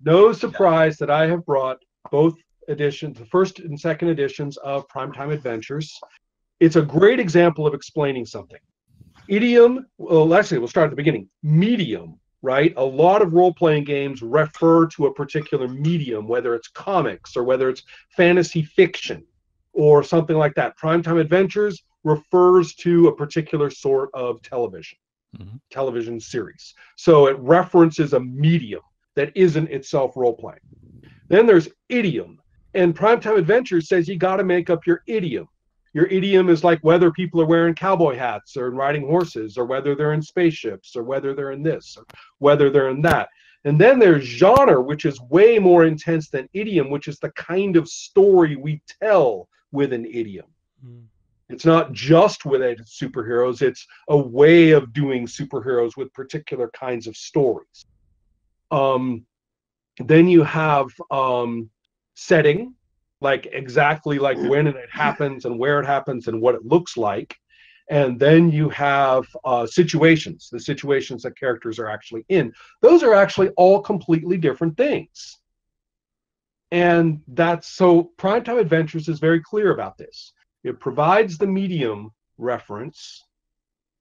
No surprise that I have brought both editions, the first and second editions of Primetime Adventures. It's a great example of explaining something. Idiom, well, actually, we'll start at the beginning. Medium, right? A lot of role-playing games refer to a particular medium, whether it's comics or whether it's fantasy fiction or something like that. Primetime Adventures refers to a particular sort of television series. So it references a medium that isn't itself role-playing. Then there's idiom. And Primetime Adventures says you got to make up your idiom. Your idiom is like whether people are wearing cowboy hats or riding horses, or whether they're in spaceships, or whether they're in this, or whether they're in that. And then there's genre, which is way more intense than idiom, which is the kind of story we tell with an idiom. It's not just with superheroes, it's a way of doing superheroes with particular kinds of stories. Then you have setting, like exactly like when it happens and where it happens and what it looks like. And then you have situations, the situations that characters are actually in. Those are actually all completely different things. And that's so Primetime Adventures is very clear about this. It provides the medium reference,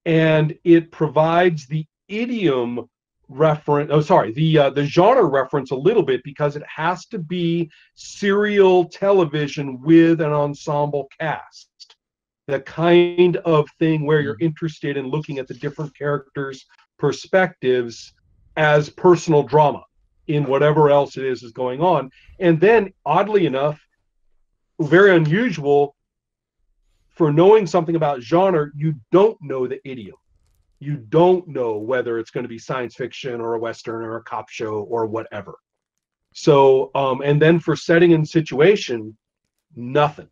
and it provides the idiom reference, the genre reference a little bit, because it has to be serial television with an ensemble cast. The kind of thing where you're interested in looking at the different characters' perspectives as personal drama in whatever else it is going on. And then, oddly enough, very unusual, for knowing something about genre, you don't know the idiom. You don't know whether it's going to be science fiction or a Western or a cop show or whatever. So, and then for setting and situation, nothing.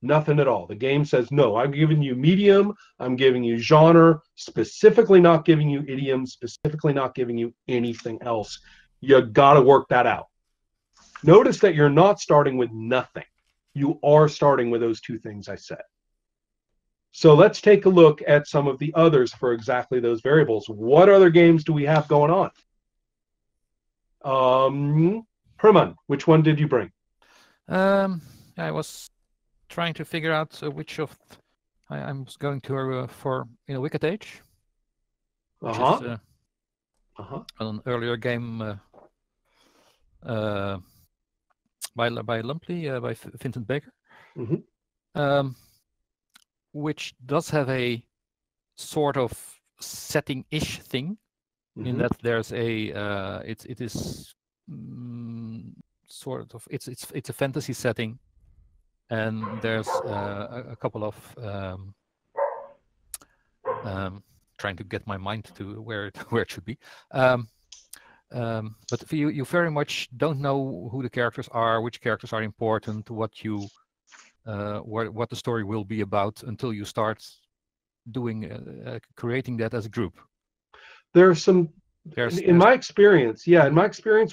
Nothing at all. The game says, no, I'm giving you medium, I'm giving you genre, specifically not giving you idiom, specifically not giving you anything else. You got to work that out. Notice that you're not starting with nothing. You are starting with those two things I said. So let's take a look at some of the others for exactly those variables. What other games do we have going on? Herman, which one did you bring? I was trying to figure out which of I was going to for Wicked Age, which is an earlier game by Lumpley, by Vincent Baker, which does have a sort of setting-ish thing, in that there's a it is sort of it's a fantasy setting, and there's a couple of trying to get my mind to where it should be. But you very much don't know who the characters are, which characters are important, what the story will be about, until you start doing creating that as a group. In my experience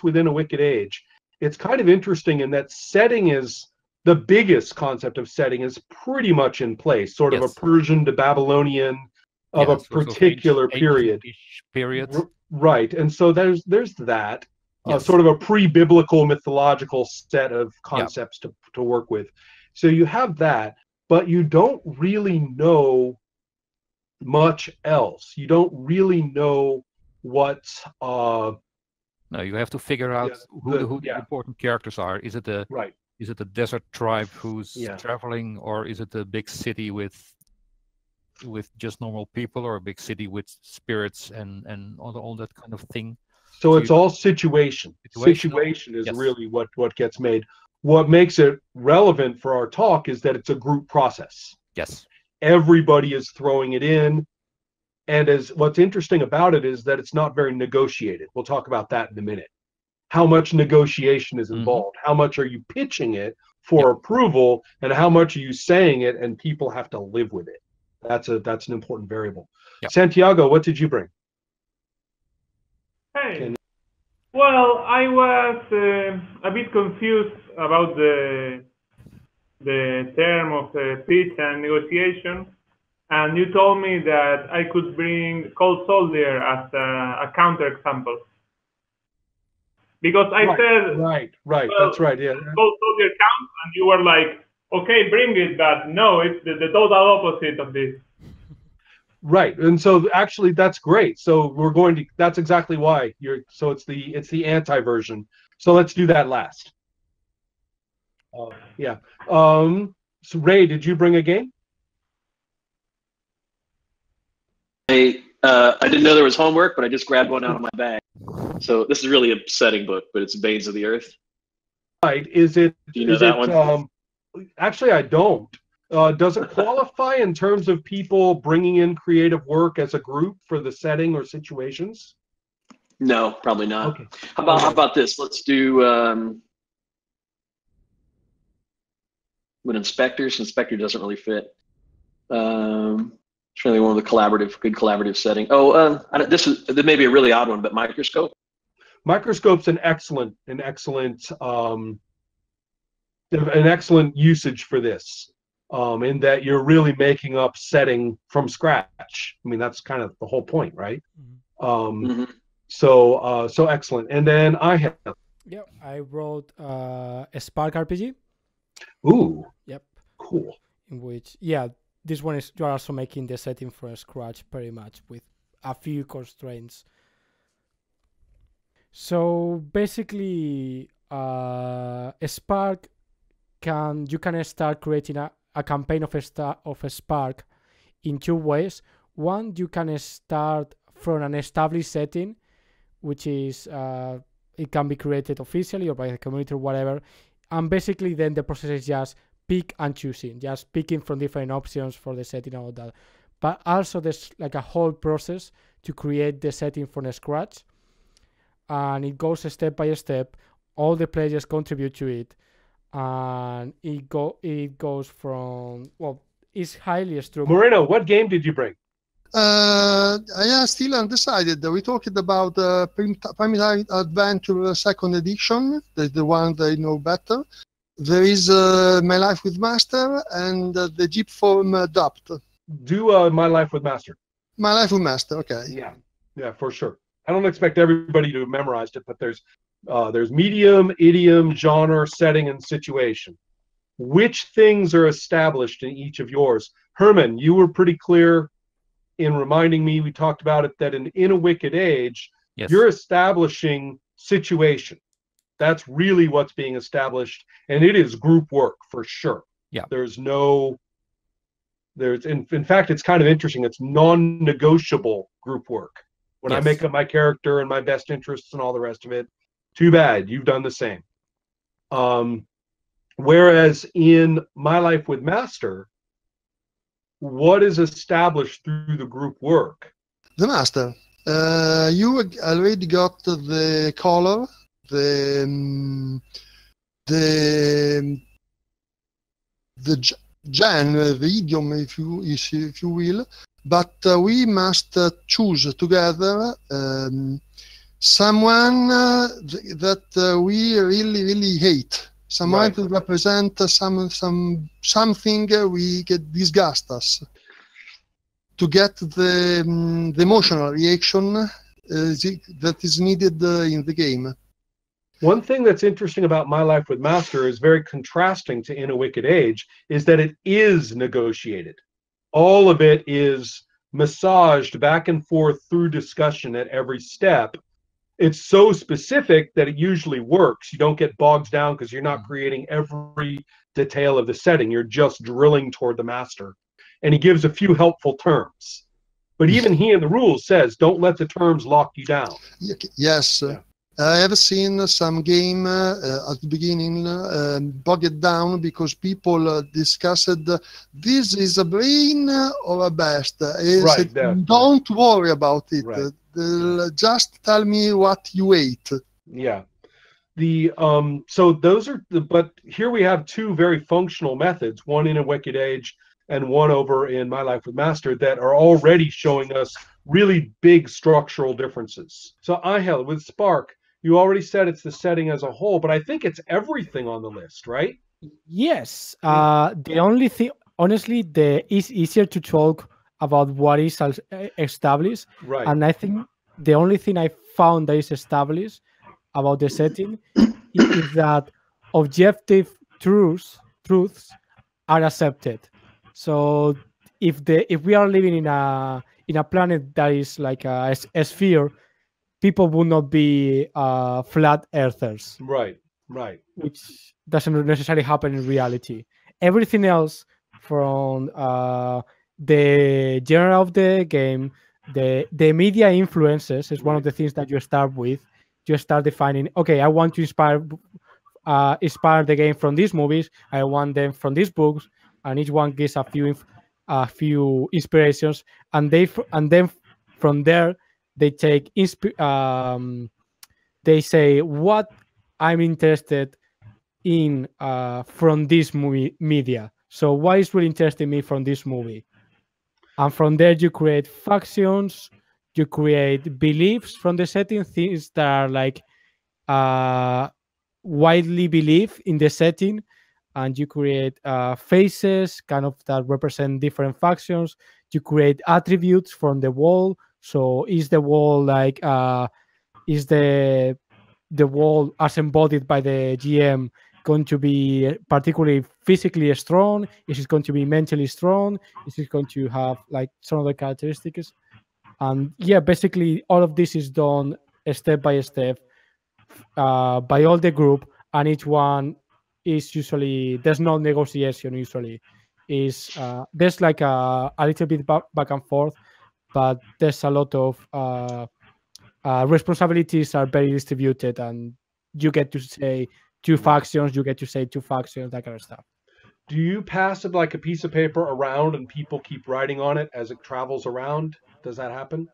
within A Wicked Age, it's kind of interesting in that setting is the biggest concept of setting is pretty much in place, sort of a Persian to Babylonian of a particular period. Right, and so there's that sort of a pre-biblical mythological set of concepts to work with. So you have that, but you don't really know much else. You don't really know what. No, you have to figure out who the important characters are. Is it a desert tribe who's traveling, or is it a big city with just normal people, or a big city with spirits and all that kind of thing? So it's all situation. Situation is really what gets made. What makes it relevant for our talk is that it's a group process. Yes. Everybody is throwing it in. And what's interesting about it is that it's not very negotiated. We'll talk about that in a minute. How much negotiation is involved? How much are you pitching it for approval, and how much are you saying it and people have to live with it? That's an important variable. Santiago, what did you bring? Hey. Well, I was a bit confused about the term of pitch and negotiation, and you told me that I could bring Cold Soldier as a counterexample. Because I said right, well, that's right, yeah. Go to the account, and you were like, okay, bring it, but no, it's the total opposite of this. Right, and so actually that's great. So we're going to. That's exactly why you're. So it's the anti version. So let's do that last. Yeah. So Ray, did you bring a game? I didn't know there was homework, but I just grabbed one out of my bag. So this is really a setting book, but it's Banes of the Earth. Right. Is it? Do you know that one? Actually, I don't. Does it qualify in terms of people bringing in creative work as a group for the setting or situations? No, probably not. Okay. How about this? Let's do with inspectors. Inspector doesn't really fit. It's really one of the good collaborative setting. Oh, this may be a really odd one, but microscope. Microscope's an excellent usage for this. In that you're really making up setting from scratch. I mean, that's kind of the whole point, right? Mm-hmm. So excellent. And then I wrote a Spark RPG. Ooh. Yep. Cool. In which, this one is you're also making the setting from scratch, pretty much, with a few constraints. So basically, a Spark you can start creating a campaign of a Spark in two ways. One, you can start from an established setting, which is it can be created officially or by the community or whatever, and basically then the process is just pick and choosing, just picking from different options for the setting and all that. But also there's like a whole process to create the setting from scratch, and it goes step by step. All the players contribute to it. And it goes from, well, it's highly structured. Moreno, what game did you bring? Still undecided. We talked about Primitive Adventure Second Edition, the one that I know better. There is My Life with Master and the Jeep Form Dupt. Do My Life with Master. My Life with Master, okay. Yeah, for sure. I don't expect everybody to have memorized it, but there's medium, idiom, genre, setting, and situation. Which things are established in each of yours? Herman, you were pretty clear in reminding me, we talked about it, that in A Wicked Age, you're establishing situation. That's really what's being established, and it is group work for sure. Yeah. In fact, it's kind of interesting. It's non-negotiable group work. When I make up my character and my best interests and all the rest of it, too bad, you've done the same. Whereas in My Life with Master, what is established through the group work? The Master. You already got the color, the genre, the idiom, if you will, but we must choose together someone that we really hate, someone to represent something we get disgust us, to get the emotional reaction that is needed in the game. One thing that's interesting about My Life with Master is very contrasting to In a Wicked Age is that it is negotiated. All of it is massaged back and forth through discussion at every step. It's so specific that it usually works. You don't get bogged down because you're not creating every detail of the setting. You're just drilling toward the master. And he gives a few helpful terms. But even he in the rules says, don't let the terms lock you down. Yes. Yeah. I have seen some game at the beginning bogged down because people discussed this is a brain or a beast. Don't worry about it. Just tell me what you ate. Yeah. So those are but here we have two very functional methods, one in A Wicked Age and one over in My Life with Master, that are already showing us really big structural differences. So Angel, with Spark, you already said it's the setting as a whole, but I think it's everything on the list, right? Yes. The only thing, honestly, it's easier to talk about what is established. Right. And I think the only thing I found that is established about the setting is that objective truths are accepted. So if we are living in a planet that is like a sphere, people will not be flat earthers. Right. Which doesn't necessarily happen in reality. Everything else from the genre of the game, the media influences is one of the things that you start with. You start defining, okay, I want to inspire the game from these movies. I want them from these books, and each one gives a few inspirations, and then from there they take they say what I'm interested in from this movie media. So what is really interesting me from this movie? And from there you create factions, you create beliefs from the setting, things that are like widely believed in the setting, and you create faces kind of that represent different factions. You create attributes from the wall. So is the wall like is the wall as embodied by the GM going to be particularly physically strong? Is it going to be mentally strong? Is it going to have like some other characteristics? And yeah, basically all of this is done step by step by all the group, and each one is usually, there's no negotiation usually. Is there's like a little bit back and forth, but there's a lot of responsibilities are very distributed, and you get to say two factions, that kind of stuff. Do you pass it like a piece of paper around and people keep writing on it as it travels around? Does that happen?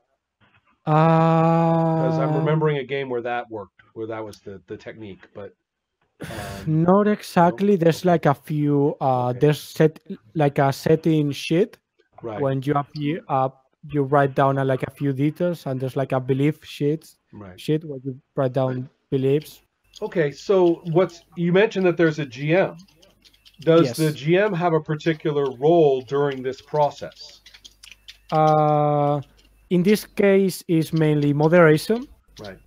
Because I'm remembering a game where that worked, where that was the technique, but not exactly. There's like a few there's like a setting sheet. Right. When you appear up, you write down like a few details, and there's like a belief sheet where you write down beliefs. Okay, so you mentioned that there's a GM. Does the GM have a particular role during this process? In this case, it's mainly moderation. Right.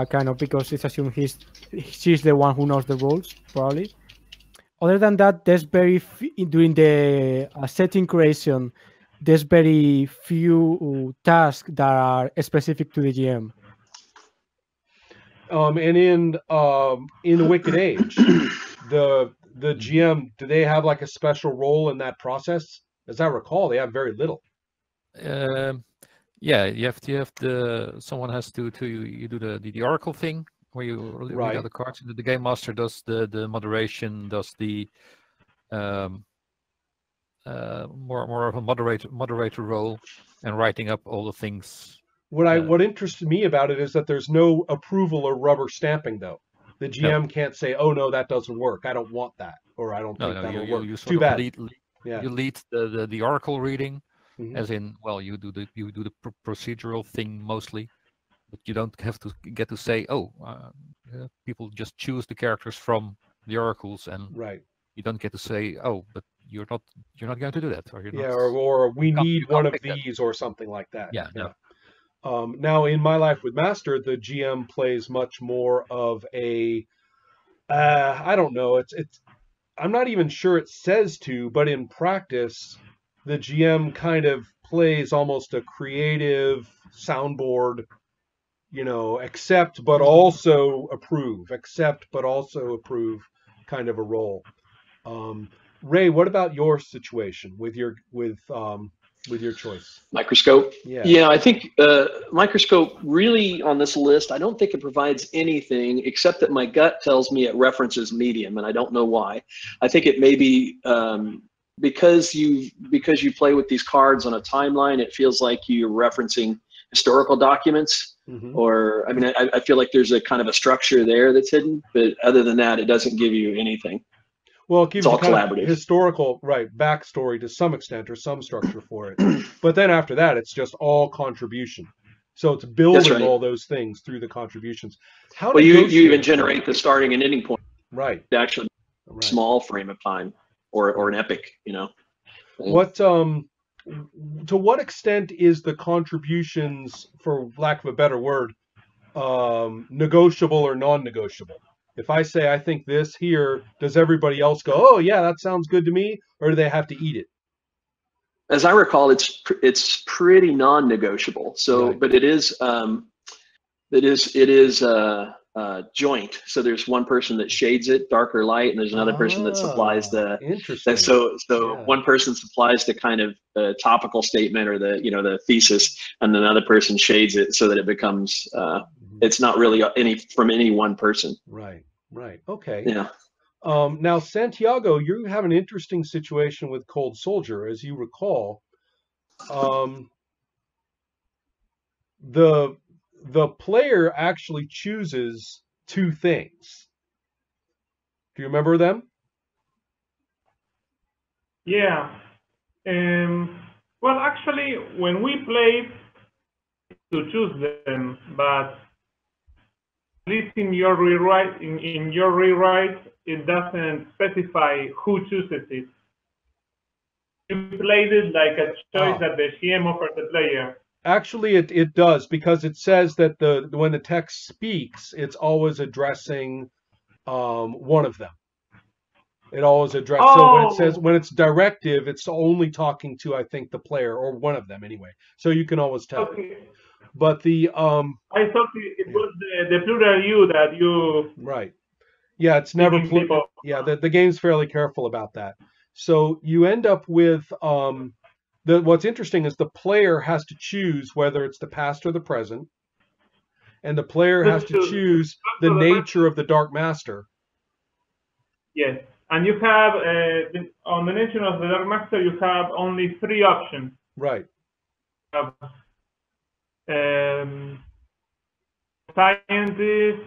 Kind of, because it's assumed she's the one who knows the rules, probably. Other than that, there's during the setting creation, there's very few tasks that are specific to the GM. And in the Wicked Age, the GM, do they have like a special role in that process? As I recall, they have very little. Yeah, you have someone has to you do the oracle thing where you read out the cards. The game master does the moderation, does the more of a moderator role, and writing up all the things. What interested me about it is that there's no approval or rubber stamping, though. The GM can't say, "Oh no, that doesn't work. I don't want that," or "I don't think that'll work." You Too bad. You lead the oracle reading, as in, well, you do the procedural thing mostly, but you don't have to get to say, people just choose the characters from the oracles, and you don't get to say, "Oh, but you're not going to do that," or you're not, or we need one of these or something like that. Yeah. Now, in My Life with Master, the GM plays much more of a, I don't know, it's I'm not even sure it says to, but in practice, the GM kind of plays almost a creative soundboard, accept but also approve kind of a role. Ray, what about your situation with your choice? Microscope. Yeah, I think Microscope really on this list, I don't think it provides anything except that my gut tells me it references Medium, and I don't know why. I think it may be because you play with these cards on a timeline, it feels like you're referencing historical documents, or I feel like there's a kind of a structure there that's hidden, but other than that, it doesn't give you anything. Well, it gives you kind of historical, backstory to some extent, or some structure for it. But then after that, it's just all contribution. So it's building all those things through the contributions. You even generate the starting and ending point. Right. Actually, small frame of time, or an epic, What to what extent is the contributions, for lack of a better word, negotiable or non-negotiable. If I say I think this here, does everybody else go, oh yeah, that sounds good to me, or do they have to eat it? As I recall, it's pretty non-negotiable. So, right. But it is joint. So there's one person that shades it, dark or light, and there's another person that supplies the. Interesting. So yeah. One person supplies the kind of topical statement or the thesis, and another person shades it so that it becomes it's not really from any one person. Right. Okay. Yeah. Now, Santiago, you have an interesting situation with Cold Soldier, as you recall. The player actually chooses two things. Do you remember them? Yeah. Well, actually, when we play, to choose them, but at least in your rewrite, it doesn't specify who chooses it. You played it like a choice that the GM offers the player. Actually, it does, because it says that when the text speaks, it's always addressing one of them. It always addresses. So when it's directive, it's only talking to, I think, the player or one of them anyway. So you can always tell. Okay. But I thought it was the plural you that you. Right. Yeah, it's never plural. Yeah, the game's fairly careful about that. So you end up with what's interesting is the player has to choose whether it's the past or the present, and the player has to choose the nature of the Dark Master. Yes, and you have on the nature of the Dark Master, you have only 3 options. Right. Scientist,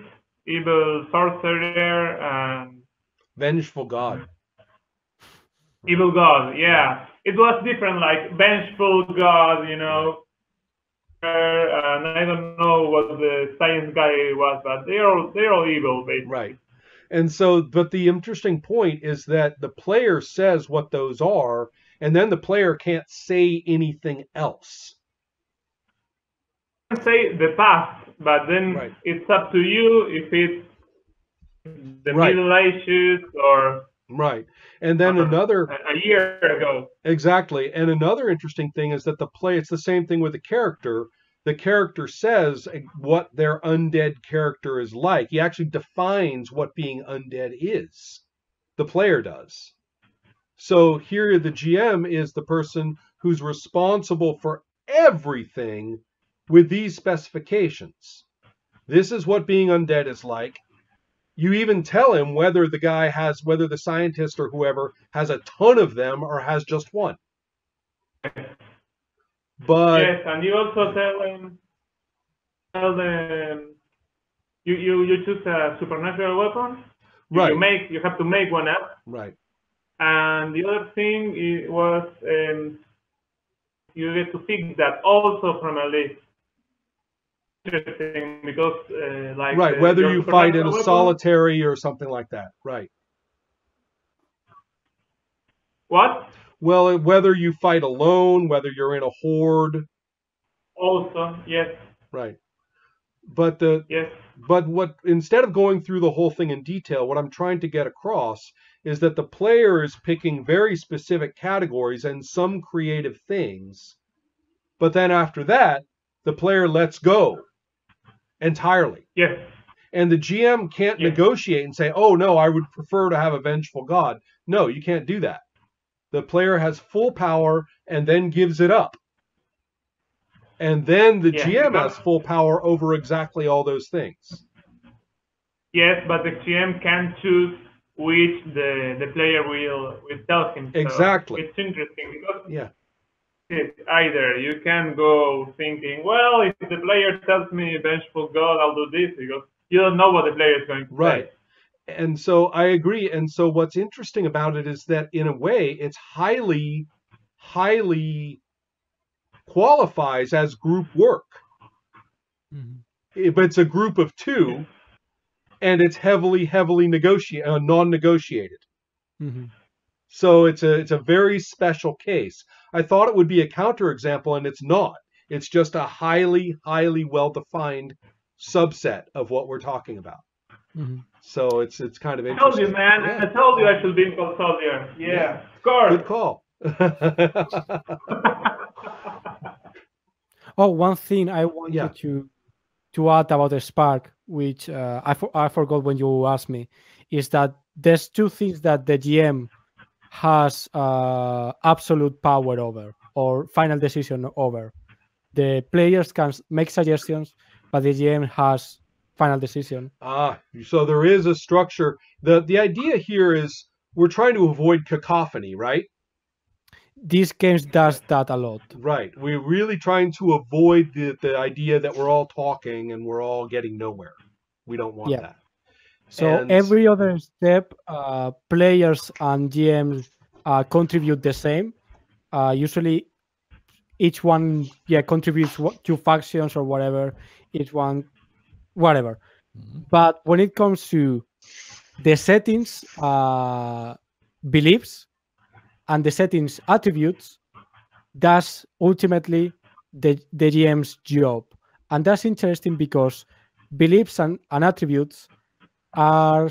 evil sorcerer, and vengeful god. Evil god, yeah. It was different, like vengeful god, and I don't know what the science guy was, but they're all evil, basically. Right. And so, but the interesting point is that the player says what those are, and then the player can't say anything else. Say the past, but then it's up to you if it's the Middle Ages or and then another a year ago. Exactly. And another interesting thing is that it's the same thing with the character. The character says what their undead character is like. He actually defines what being undead is. The player does. So here the GM is the person who's responsible for everything with these specifications. This is what being undead is like. You even tell him whether the scientist or whoever has a ton of them or has just one. But yes, and you also tell them you choose a supernatural weapon. Right. You have to make one up. Right. And the other thing was you get to pick that also from a list. Interesting, because whether you fight in a solitary or something like that. Right. What? Well, whether you fight alone, whether you're in a horde. Also, yes. Right. But instead of going through the whole thing in detail, what I'm trying to get across is that the player is picking very specific categories and some creative things. But then after that, the player lets go entirely. Yes. And the GM can't negotiate and say, oh, no, I would prefer to have a vengeful god. No, you can't do that. The player has full power and then gives it up. And then the GM has full power over exactly all those things. Yes, but the GM can choose which the player will tell him. Exactly. So it's interesting because either you can go thinking, well, if the player tells me vengeful god, I'll do this, because you don't know what the player is going to say. And so I agree. And so what's interesting about it is that in a way, it's highly, highly qualifies as group work. But it's a group of 2, and it's heavily non-negotiated. So it's a very special case. I thought it would be a counterexample, and it's not. It's just a highly, highly well-defined subset of what we're talking about. Mm-hmm. So it's kind of interesting. I told you, man. Yeah. I told you I should be in Custodian. Yeah. Score. Good call. Oh, one thing I wanted to add about the Spark, which I forgot when you asked me, is that there's two things that the GM has absolute power over, or final decision over. The players can make suggestions, but the GM has final decision. So there is a structure. The idea here is we're trying to avoid cacophony, right? These games does that a lot. Right. We're really trying to avoid the idea that we're all talking and we're all getting nowhere. We don't want that. So every other step, players and GMs contribute the same. Usually each one contributes 2 factions or whatever, each one, whatever. Mm-hmm. But when it comes to the settings, beliefs, and the settings attributes, that's ultimately the GM's job. And that's interesting because beliefs and attributes are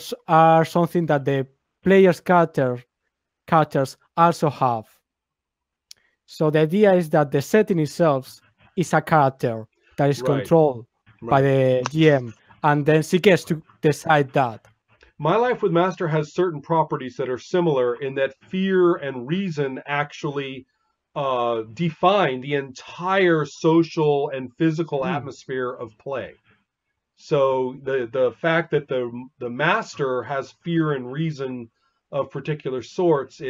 something that the players' characters also have. So the idea is that the setting itself is a character that is controlled by the GM, and then she gets to decide that. My Life with Master has certain properties that are similar in that fear and reason actually define the entire social and physical atmosphere of play. So the fact that the master has fear and reason of particular sorts,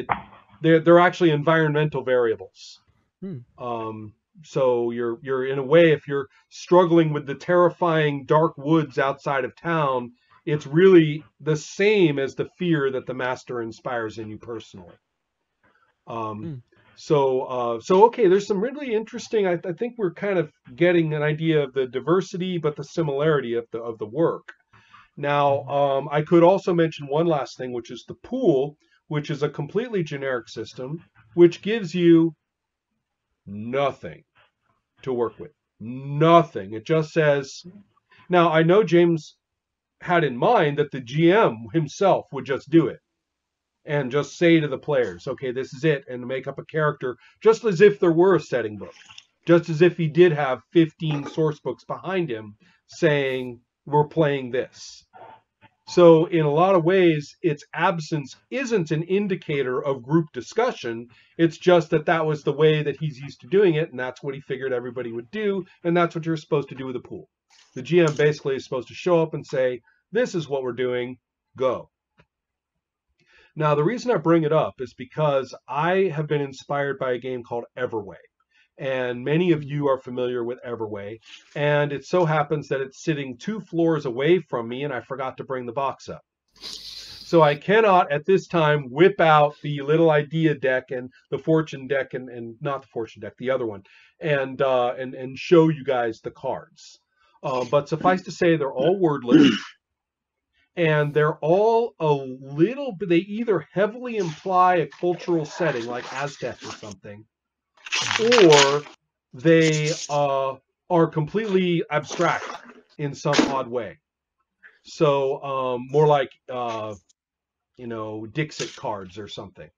they're actually environmental variables. So you're in a way, if you're struggling with the terrifying dark woods outside of town, it's really the same as the fear that the master inspires in you personally. So okay, there's some really interesting. I think we're kind of getting an idea of the diversity, but the similarity of the work. Now, I could also mention one last thing, which is the pool, which is a completely generic system, which gives you nothing to work with. Nothing. It just says. Now, I know James had in mind that the GM himself would just do it and just say to the players, okay, this is it, and make up a character just as if there were a setting book, just as if he did have 15 source books behind him saying we're playing this. So in a lot of ways, its absence isn't an indicator of group discussion. It's just that was the way that he's used to doing it, and that's what he figured everybody would do, and that's what you're supposed to do with a pool. The GM basically is supposed to show up and say, this is what we're doing, go. Now, the reason I bring it up is because I have been inspired by a game called Everway. And many of you are familiar with Everway. And it so happens that it's sitting 2 floors away from me, and I forgot to bring the box up. So I cannot, at this time, whip out the little idea deck and the fortune deck, and not the fortune deck, the other one, and show you guys the cards. But suffice to say, they're all wordless. And they're all a little bit, they either heavily imply a cultural setting like Aztec or something, or they are completely abstract in some odd way. So more like, Dixit cards or something.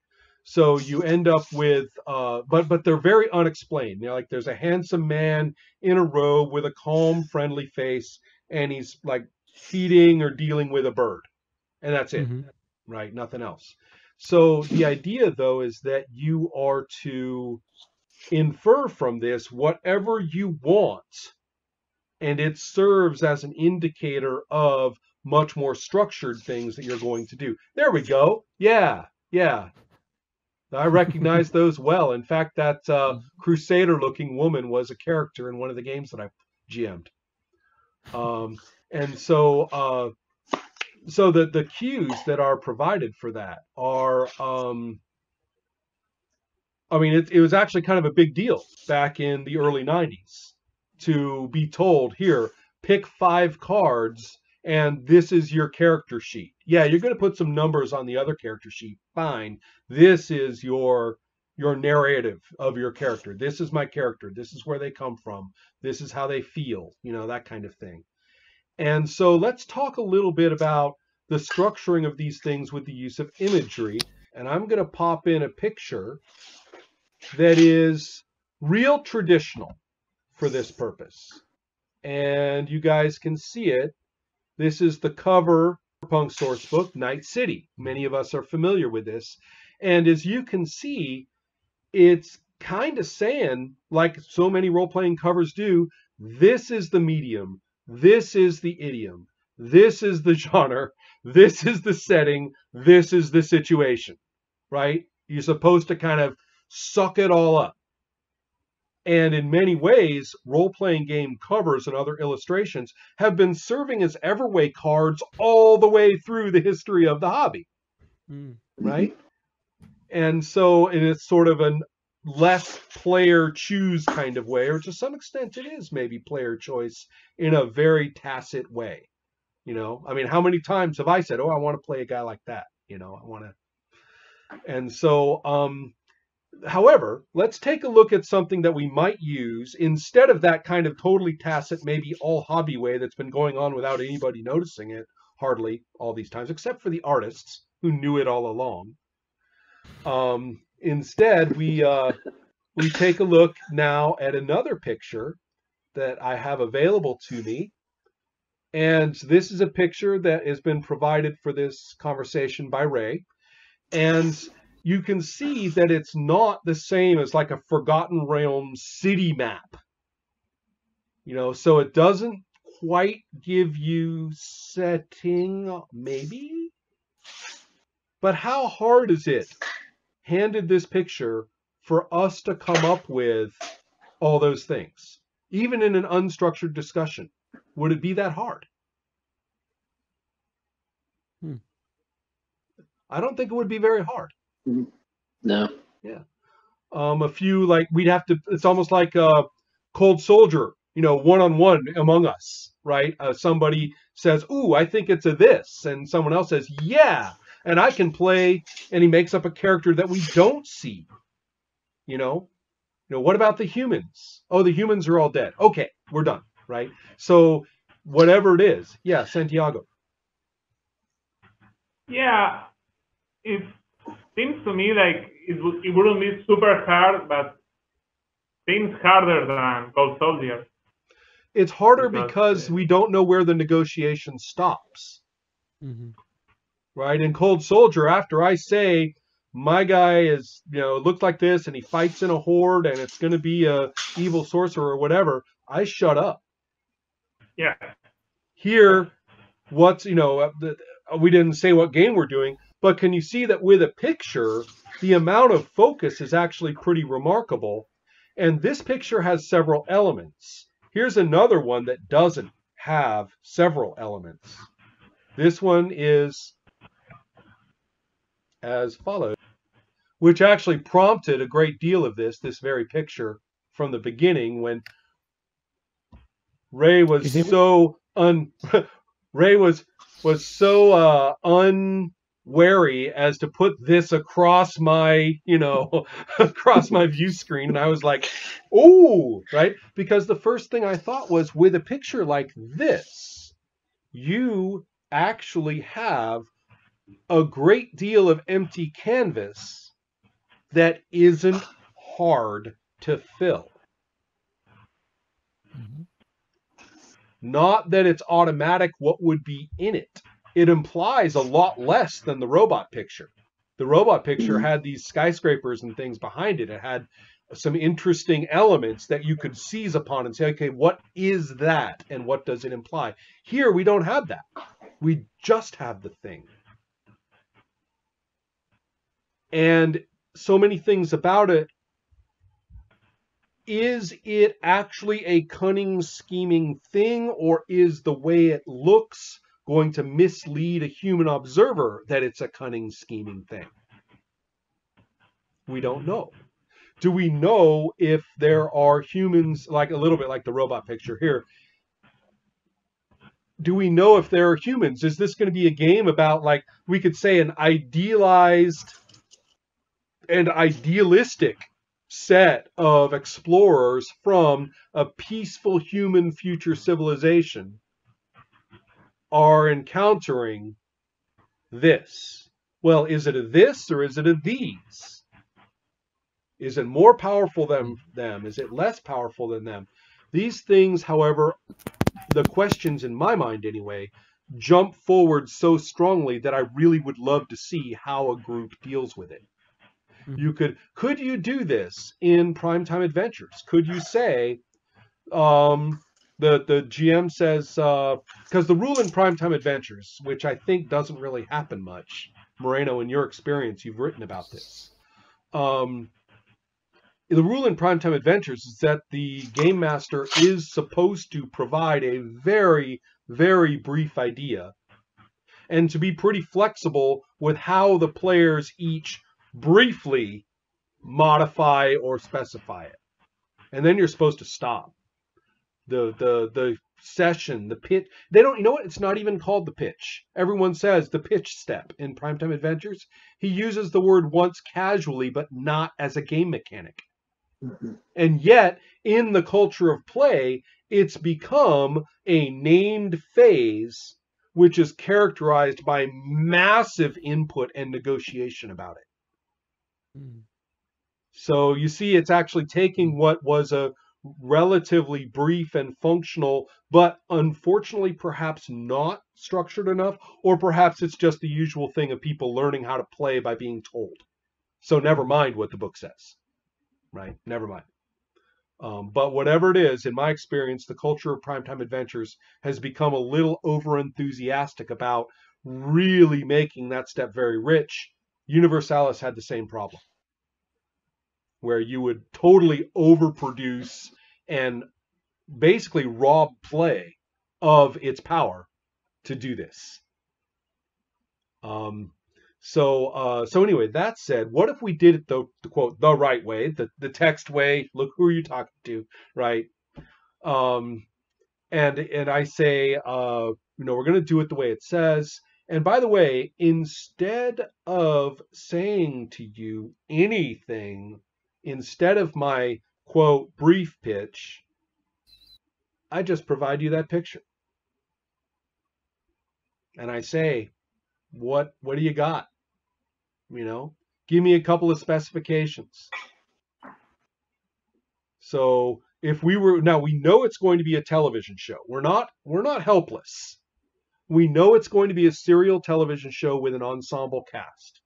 So you end up with, but they're very unexplained. Like there's a handsome man in a robe with a calm, friendly face, and he's like feeding or dealing with a bird, and that's it, right? Nothing else. So the idea, though, is that you are to infer from this whatever you want, and it serves as an indicator of much more structured things that you're going to do. There we go. Yeah. I recognize those well. In fact, that Crusader-looking woman was a character in one of the games that I GM'd. And so the cues that are provided for that are, it was actually kind of a big deal back in the early 90s to be told, here, pick 5 cards, and this is your character sheet. Yeah, you're going to put some numbers on the other character sheet. Fine. This is your narrative of your character. This is my character. This is where they come from. This is how they feel, that kind of thing. And so let's talk a little bit about the structuring of these things with the use of imagery. And I'm going to pop in a picture that is real traditional for this purpose. And you guys can see it. This is the cover of Cyberpunk sourcebook, Night City. Many of us are familiar with this. And as you can see, it's kind of saying, like so many role-playing covers do, this is the medium, this is the idiom, this is the genre, this is the setting, this is the situation, right? You're supposed to kind of suck it all up. And in many ways, role-playing game covers and other illustrations have been serving as Everway cards all the way through the history of the hobby, right? And so it's sort of a less player choose kind of way, or to some extent it is maybe player choice in a very tacit way. You know, I mean, how many times have I said, oh, I want to play a guy like that? You know, I want to. And so, however, let's take a look at something that we might use instead of that kind of totally tacit, maybe all hobby way that's been going on without anybody noticing it hardly all these times, except for the artists who knew it all along. Instead, we take a look now at another picture that I have available to me. And this is a picture that has been provided for this conversation by Ray. And you can see that it's not the same as like a Forgotten Realms city map. You know, so it doesn't quite give you setting, maybe? But how hard is it, handed this picture, for us to come up with all those things? Even in an unstructured discussion, would it be that hard? I don't think it would be very hard. No. Yeah. A few, like, we'd have to, it's almost like a Cold Soldier, you know, one-on-one among us, right? Somebody says, ooh, I think it's a this. And someone else says, yeah, and I can play, and he makes up a character that we don't see. You know, what about the humans? Oh, the humans are all dead. Okay, we're done, right? So whatever it is. Yeah, Santiago. Yeah, it seems to me like it wouldn't be super hard, but seems harder than Cold Soldier. It's harder because we don't know where the negotiation stops. Right? In Cold Soldier, after I say, my guy is, you know, looks like this, and he fights in a horde, and it's going to be a evil sorcerer or whatever, I shut up. Yeah. Here, what's, you know, we didn't say what game we're doing, but can you see that with a picture, the amount of focus is actually pretty remarkable. And this picture has several elements. Here's another one that doesn't have several elements. This one is as follows, which actually prompted a great deal of this very picture from the beginning, when Ray was so unwary as to put this across my, you know, across my view screen, and I was like, oh, right? Because the first thing I thought was, with a picture like this, you actually have a great deal of empty canvas that isn't hard to fill. Not that it's automatic what would be in it. It implies a lot less than the robot picture. The robot picture had these skyscrapers and things behind it. It had some interesting elements that you could seize upon and say, okay, what is that? And what does it imply? Here, we don't have that. We just have the thing. And so many things about it. Is it actually a cunning, scheming thing, or is the way it looks going to mislead a human observer that it's a cunning, scheming thing? We don't know. Do we know if there are humans, like a little bit like the robot picture here? Do we know if there are humans? Is this going to be a game about, like, we could say an idealized and idealistic set of explorers from a peaceful human future civilization are encountering this. Well, is it a this or is it a these? Is it more powerful than them? Is it less powerful than them? These things, however, the questions in my mind anyway, jump forward so strongly that I really would love to see how a group deals with it. You could you do this in Primetime Adventures? Could you say, the GM says, because the rule in Primetime Adventures, which I think doesn't really happen much, Moreno, in your experience, you've written about this. The rule in Primetime Adventures is that the game master is supposed to provide a very, very brief idea and to be pretty flexible with how the players each briefly modify or specify it. And then you're supposed to stop. The session, the pitch, they don't, you know what? It's not even called the pitch. Everyone says the pitch step in Primetime Adventures. He uses the word once casually, but not as a game mechanic. And yet, in the culture of play, it's become a named phase which is characterized by massive input and negotiation about it. So you see, it's actually taking what was a relatively brief and functional, but unfortunately perhaps not structured enough, or perhaps it's just the usual thing of people learning how to play by being told. So never mind what the book says. Right? Never mind. But whatever it is, in my experience, the culture of Primetime Adventures has become a little over-enthusiastic about really making that step very rich. Universalis had the same problem, where you would totally overproduce and basically rob play of its power to do this. So anyway, that said, what if we did it the quote the right way, the text way? Look, who are you talking to, right? And I say, we're going to do it the way it says. And by the way, instead of saying to you anything, instead of my quote brief pitch, I just provide you that picture, and I say, what do you got? Give me a couple of specifications. So if we know it's going to be a television show. We're not helpless. We know it's going to be a serial television show with an ensemble cast.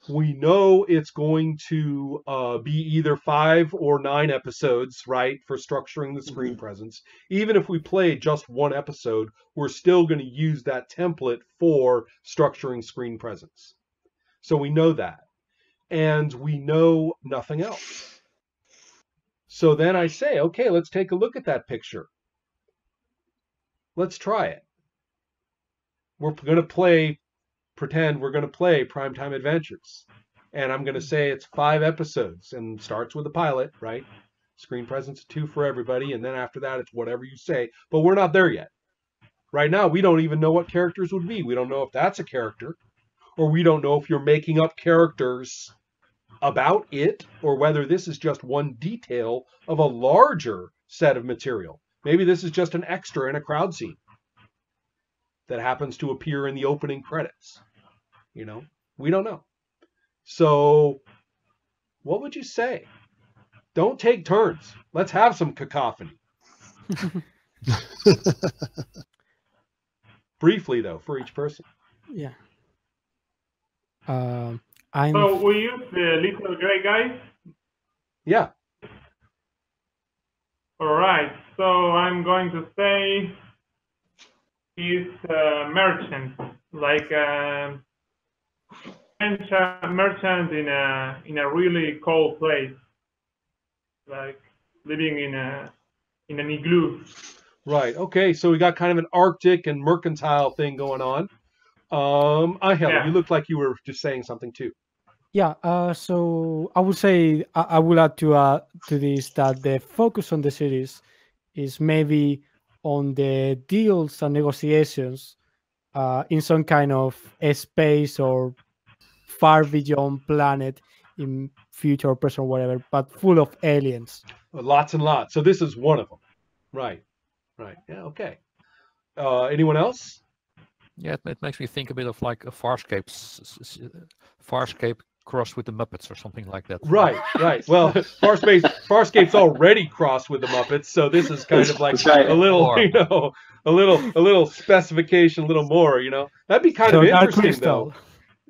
We know it's going to be either 5 or 9 episodes, right, for structuring the screen presence. Even if we play just one episode, we're still going to use that template for structuring screen presence. So we know that. And we know nothing else. So then I say, okay, let's take a look at that picture. Let's try it. We're going to pretend we're going to play Primetime Adventures. And I'm going to say it's 5 episodes and starts with a pilot, right? Screen presence 2 for everybody. And then after that, it's whatever you say. But we're not there yet. Right now, we don't even know what characters would be. We don't know if that's a character, or we don't know if you're making up characters about it, or whether this is just one detail of a larger set of material. Maybe this is just an extra in a crowd scene that happens to appear in the opening credits. We don't know. So what would you say? Don't take turns. Let's have some cacophony. Briefly, though, for each person. Yeah. So we use the little gray guy? Yeah. All right. So I'm going to say he's a merchant, like a merchant in a really cold place, like living in an igloo. Right. Okay. So we got kind of an Arctic and mercantile thing going on. Angel, you look like you were just saying something too. Yeah. So I would say I would add to this that the focus on the series is maybe on the deals and negotiations in some kind of a space or far beyond planet in future or present or whatever, but full of aliens. Lots and lots. So this is one of them. Right. Yeah. Okay. Anyone else? Yeah, it makes me think a bit of like a Farscape crossed with the Muppets or something like that. Right. Well, Farscape's already crossed with the Muppets, so this is kind of like a little, a little specification, a little more. That'd be kind of interesting, though.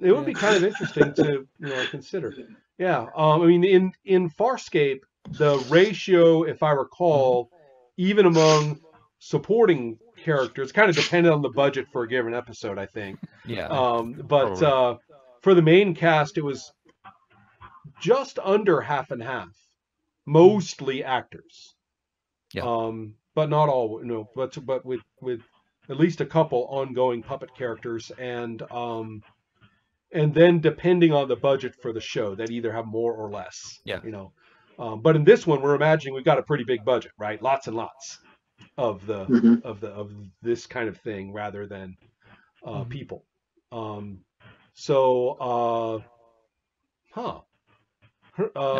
It would be kind of interesting to consider. Yeah. I mean, in Farscape, the ratio, if I recall, even among supporting characters, kind of depended on the budget for a given episode, I think. Yeah. But for the main cast, it was just under half and half, mostly actors. Yeah. But not all. But with at least a couple ongoing puppet characters, and then depending on the budget for the show, that either have more or less. Yeah. But in this one, we're imagining we've got a pretty big budget, right? Lots and lots of of this kind of thing, rather than people.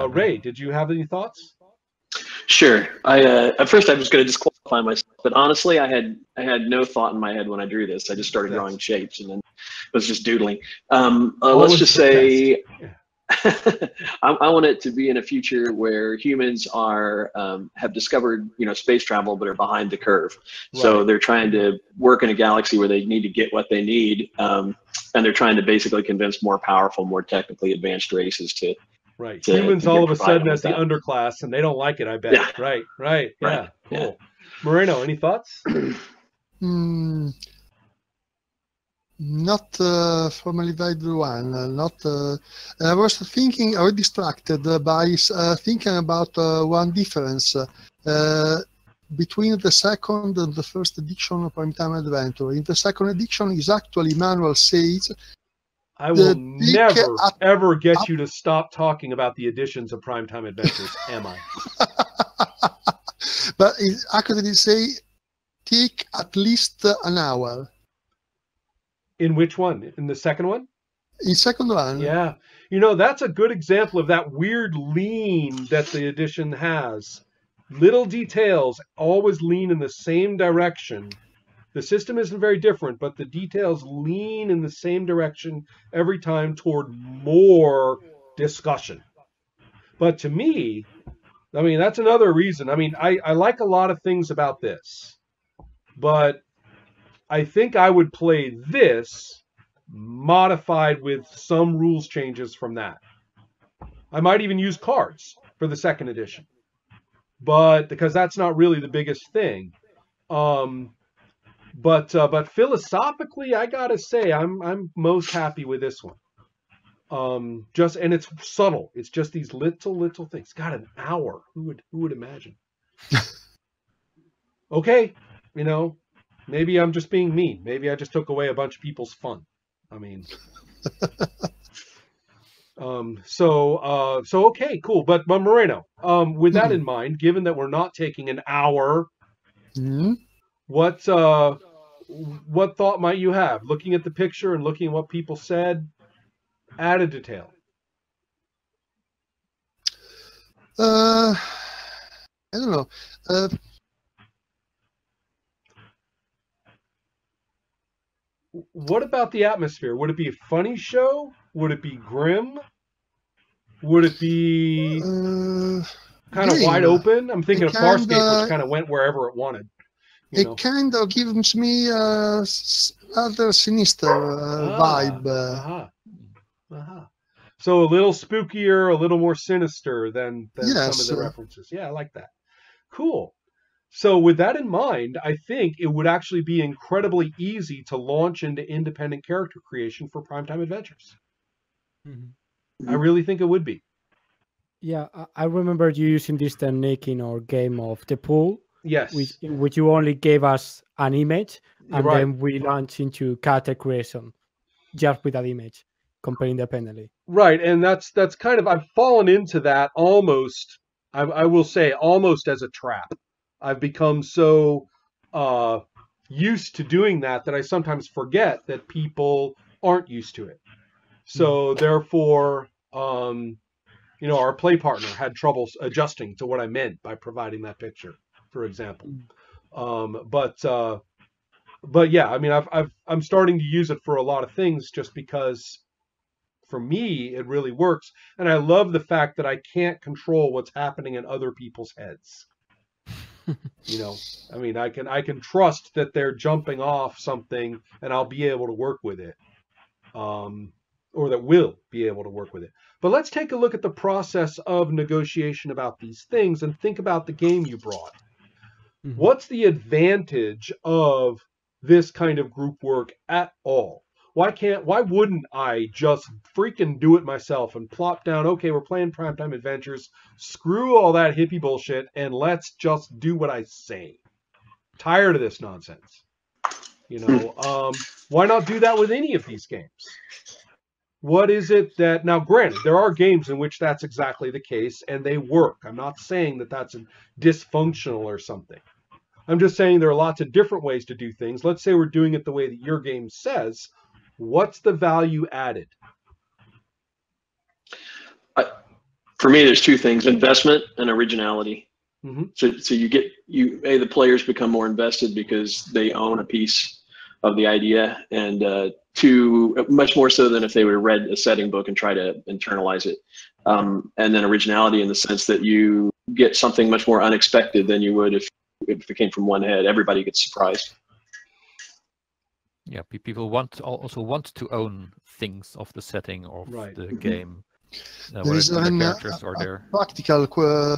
Ray, did you have any thoughts? Sure. At first I was going to disqualify myself, but honestly, I had no thought in my head when I drew this. I just started drawing shapes and then was just doodling. Let's just say I want it to be in a future where humans have discovered space travel, but are behind the curve. Right. So they're trying to work in a galaxy where they need to get what they need, and they're trying to basically convince more powerful, more technically advanced races to. Right. Humans all of a sudden as the underclass, and they don't like it, I bet. Yeah. Right. Yeah. Cool. Yeah. Moreno, any thoughts? Not from a valid one. I was thinking, I was distracted by thinking about one difference between the second and the first edition of Primetime Adventure. In the second edition, is actually Manuel says. I will never, ever get you to stop talking about the editions of Primetime Adventures, am I? But it actually say, take at least an hour. In which one? In the second one? In second one. Yeah. That's a good example of that weird lean that the edition has. Little details always lean in the same direction. The system isn't very different, but the details lean in the same direction every time toward more discussion. But to me, that's another reason. I like a lot of things about this, but I think I would play this modified with some rules changes from that. I might even use cards for the second edition, but because that's not really the biggest thing. But philosophically, I gotta say, I'm most happy with this one. And it's subtle. It's just these little things. God, an hour. Who would imagine? Okay, maybe I'm just being mean. Maybe I just took away a bunch of people's fun. So okay, cool. But Moreno, with that in mind, given that we're not taking an hour. Mm-hmm. What thought might you have? Looking at the picture and looking at what people said, add a detail. I don't know. What about the atmosphere? Would it be a funny show? Would it be grim? Would it be kind of wide open? I'm thinking of Farscape, which kind of went wherever it wanted. It kind of gives me other sinister vibe. So a little spookier, a little more sinister than some of the references. Yeah, I like that. Cool. So with that in mind, I think it would actually be incredibly easy to launch into independent character creation for Primetime Adventures. Mm-hmm. I really think it would be. Yeah, I remember you using this technique in our game of The Pool. Yes. Which you only gave us an image, and then we launched into character creation just with that image, completely independently. Right, and that's kind of, I've fallen into that almost, I will say, almost as a trap. I've become so used to doing that I sometimes forget that people aren't used to it. So therefore, our play partner had trouble adjusting to what I meant by providing that picture, for example. But but yeah, I mean, I'm starting to use it for a lot of things just because for me it really works, and I love the fact that I can't control what's happening in other people's heads. You know, I mean, I can trust that they're jumping off something, and I'll be able to work with it, or that we'll be able to work with it. But let's take a look at the process of negotiation about these things and think about the game you brought. Mm-hmm. What's the advantage of this kind of group work at all? Why wouldn't I just freaking do it myself and plop down, okay, we're playing Primetime Adventures, screw all that hippie bullshit, and let's just do what I say. Tired of this nonsense. You know, why not do that with any of these games? What is it that, now granted, there are games in which that's exactly the case and they work. I'm not saying that that's dysfunctional or something. I'm just saying there are lots of different ways to do things. Let's say we're doing it the way that your game says. What's the value added? For me, there's two things: investment and originality. Mm-hmm. So the players become more invested because they own a piece of the idea, and two, much more so than if they would have read a setting book and try to internalize it. And then originality in the sense that you get something much more unexpected than you would if it came from one head. Everybody gets surprised. Yeah, people also want to own things of the setting of the game. There is a practical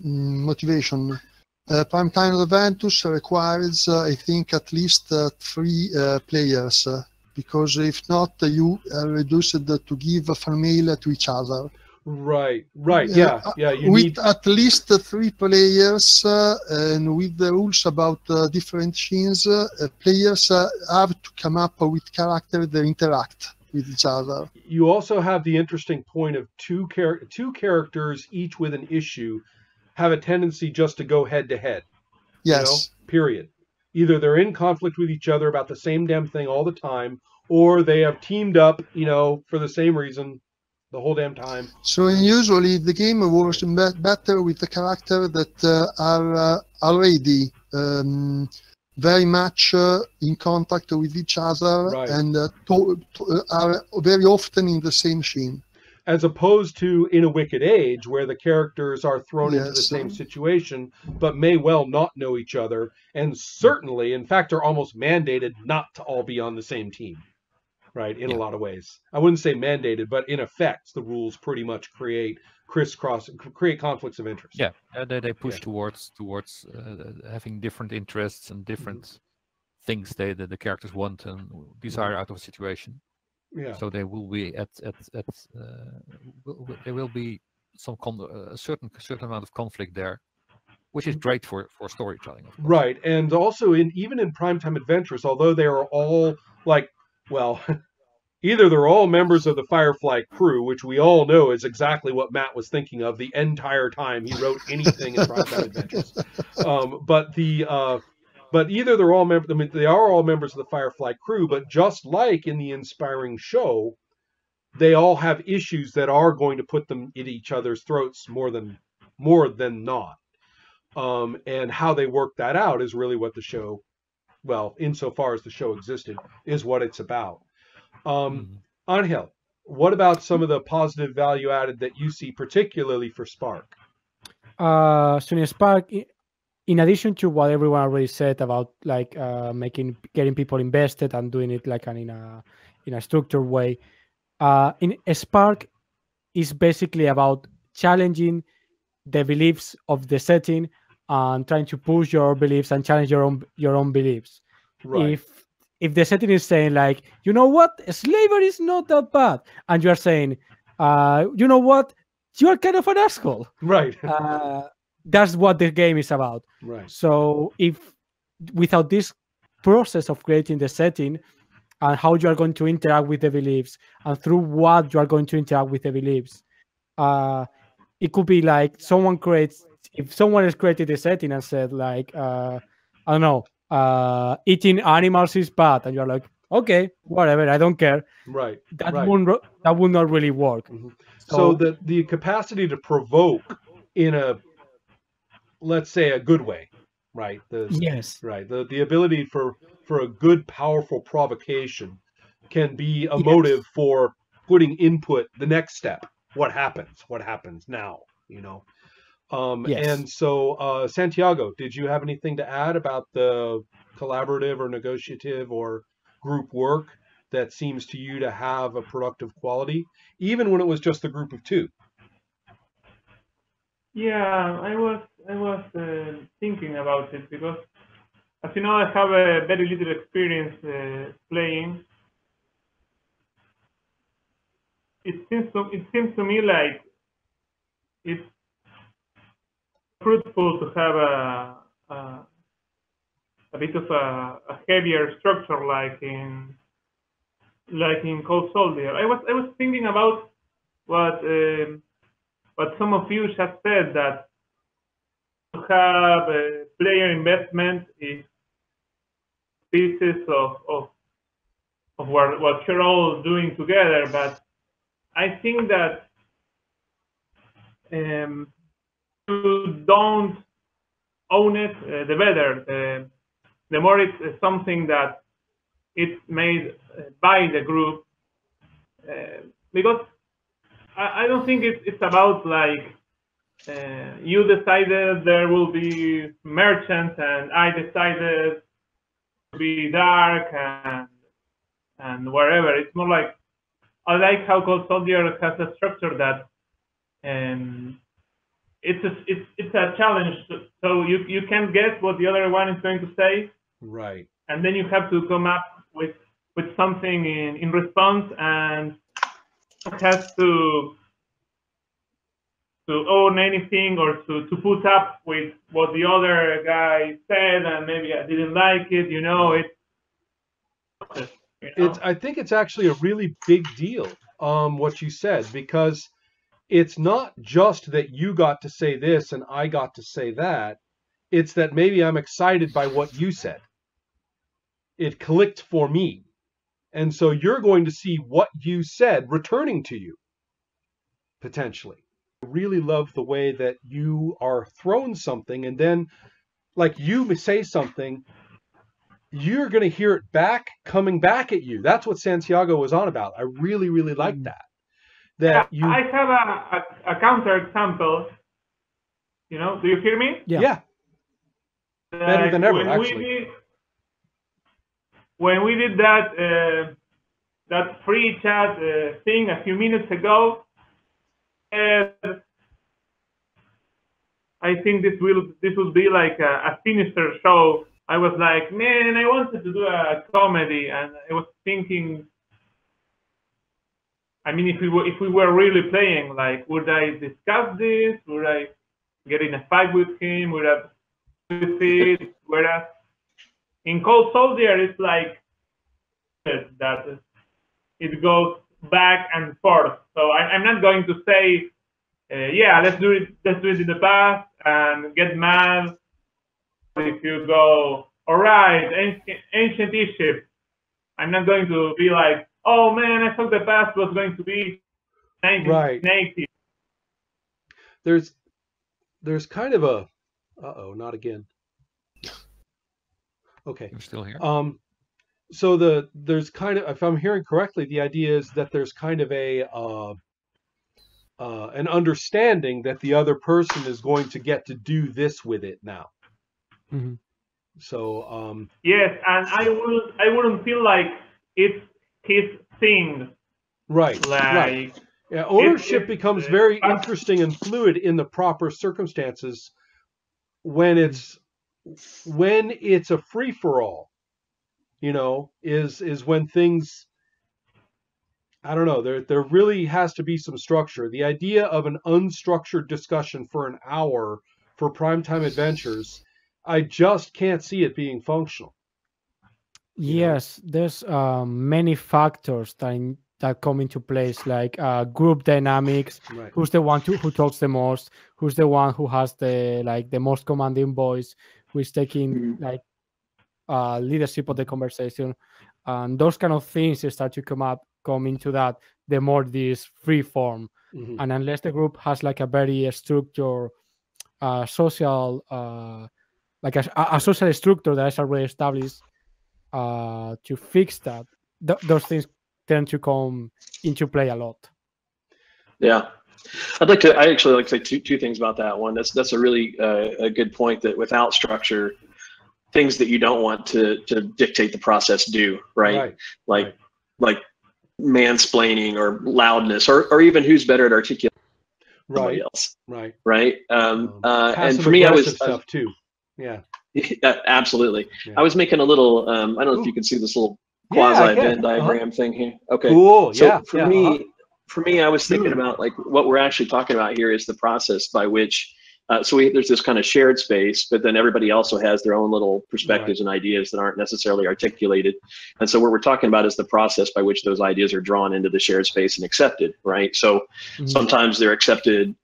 motivation. Primetime Adventures requires, I think, at least 3 players, because if not, you are reduced to give fan mail to each other. Right. Yeah. With at least 3 players, and with the rules about different scenes, players have to come up with characters that interact with each other. You also have the interesting point of two characters, each with an issue, have a tendency just to go head to head. Yes. You know, period. Either they're in conflict with each other about the same damn thing all the time, or they have teamed up, you know, for the same reason the whole damn time. So usually the game works better with the characters that are already very much in contact with each other, and are very often in the same scene. As opposed to in A Wicked Age, where the characters are thrown into the same situation, but may well not know each other, and certainly, in fact, are almost mandated not to all be on the same team. Right, in a lot of ways. I wouldn't say mandated, but in effect, the rules pretty much create conflicts of interest. Yeah, they push towards having different interests and different things that the characters want and desire out of a situation. Yeah. So they will be there will be a certain amount of conflict there, which is great for storytelling. Of course. Right, and also even in Primetime Adventures, although they are all like, well, either they're all members of the Firefly crew, which we all know is exactly what Matt was thinking of the entire time he wrote anything in Primetime Adventures. But either they're all members. I mean, they are all members of the Firefly crew. But just like in the Inspiring Show, they all have issues that are going to put them in each other's throats more than not. And how they work that out is really what the show, well, insofar as the show existed, is what it's about. Angel, what about some of the positive value added that you see, particularly for Spark? So in Spark, in addition to what everyone already said about like getting people invested and doing it like in a structured way, in Spark is basically about challenging the beliefs of the setting and trying to push your beliefs and challenge your own beliefs. Right. If the setting is saying like, you know what, slavery is not that bad, and you are saying, you know what, you are kind of an asshole. Right. That's what the game is about. Right. So if without this process of creating the setting and how you are going to interact with the beliefs and through what you are going to interact with the beliefs, it could be like if someone has created a setting and said like, I don't know, eating animals is bad, and you're like, okay, whatever, I don't care. Right. That would not really work. Mm-hmm. So the capacity to provoke in a, let's say, a good way, right? Yes. Right. The ability for for a good, powerful provocation can be a motive for putting input, the next step. What happens now, you know? And so, Santiago, did you have anything to add about the collaborative or negotiative or group work that seems to you to have a productive quality, even when it was just a group of two? Yeah, I was thinking about it because, as you know, I have a very little experience playing. It seems to me like it's fruitful to have a bit of a heavier structure like in Cold Soldier. I was thinking about what some of you have said, that to have a player investment is pieces of what you're all doing together, but I think that you don't own it, the better. The more it's something that it's made by the group, because I don't think it's about like you decided there will be merchants and I decided to be dark and wherever. It's more like, I like how Cold Soldier has a structure that it's a challenge. So you can't guess what the other one is going to say, right? And then you have to come up with something in response, and has to own anything or to put up with what the other guy said, and maybe I didn't like it. You know, I think it's actually a really big deal, what you said, because it's not just that you got to say this and I got to say that. It's that maybe I'm excited by what you said. It clicked for me. And so you're going to see what you said returning to you, potentially. I really love the way that you are thrown something, and then, like, you say something, you're going to hear it back, coming back at you. That's what Santiago was on about. I really, really like that. I have a counter example. You know, do you hear me? Yeah. Better than ever, actually. When we did that free chat thing a few minutes ago, I think this will be like a sinister show. I was like, man, I wanted to do a comedy, and I was thinking, I mean, if we were really playing, like, would I discuss this? Would I get in a fight with him? Would I do it? Whereas in Cold Soldier, it's like that it goes back and forth. So I'm not going to say, yeah, let's do it in the past and get mad if you go, all right, ancient Egypt. I'm not going to be like, oh man, I thought the past was going to be 1980. Right. There's kind of a, not again. Okay. I'm still here. So there's kind of, if I'm hearing correctly, the idea is that there's kind of an understanding that the other person is going to get to do this with it now. Mm-hmm. So yes, and I wouldn't feel like it's his thing. Right. Like, right. Yeah, ownership becomes very interesting and fluid in the proper circumstances when it's a free for all. You know, is when things, I don't know, there really has to be some structure. The idea of an unstructured discussion for an hour for primetime adventures, I just can't see it being functional. Yes, there's many factors that come into place, like group dynamics. Right. Who's the one who talks the most? Who's the one who has the most commanding voice? Who is taking leadership of the conversation? And those kind of things start to come into that. The more this free form, and unless the group has like a very structured social, like a social structure that is already established, to fix that, those things tend to come into play a lot. Yeah, I actually like to say two things about that one. That's a really a good point, that without structure, things that you don't want to dictate the process do, right? Like mansplaining or loudness, or even who's better at articulating somebody else. Right. And for me, I was stuff too. Yeah. Absolutely. Yeah. I was making a little I don't know if you can see this little quasi Venn diagram thing here. Okay. Cool. So for me, I was thinking about, like, what we're actually talking about here is the process by which there's this kind of shared space, but then everybody also has their own little perspectives and ideas that aren't necessarily articulated. And so what we're talking about is the process by which those ideas are drawn into the shared space and accepted, right? So sometimes they're accepted.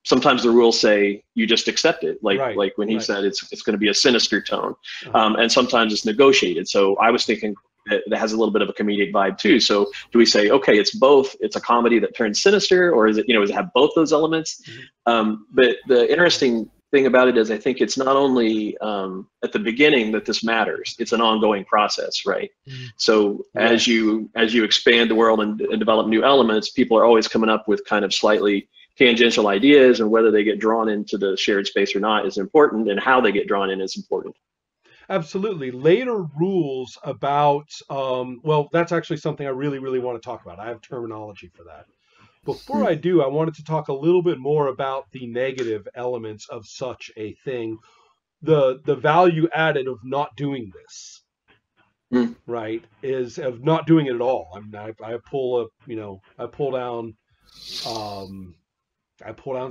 Sometimes the rules say you just accept it, like when he said it's going to be a sinister tone, and sometimes it's negotiated. So I was thinking that has a little bit of a comedic vibe too. So do we say, okay, it's both, it's a comedy that turns sinister, or is it, does it have both those elements? But the interesting thing about it is, I think it's not only at the beginning that this matters, it's an ongoing process, right? So as you expand the world and develop new elements, people are always coming up with kind of slightly tangential ideas, and whether they get drawn into the shared space or not is important, and how they get drawn in is important. Absolutely. Later rules about, well, that's actually something I really, really want to talk about. I have terminology for that. Before I do, I wanted to talk a little bit more about the negative elements of such a thing, the value added of not doing this, right, is of not doing it at all. I mean, I pull down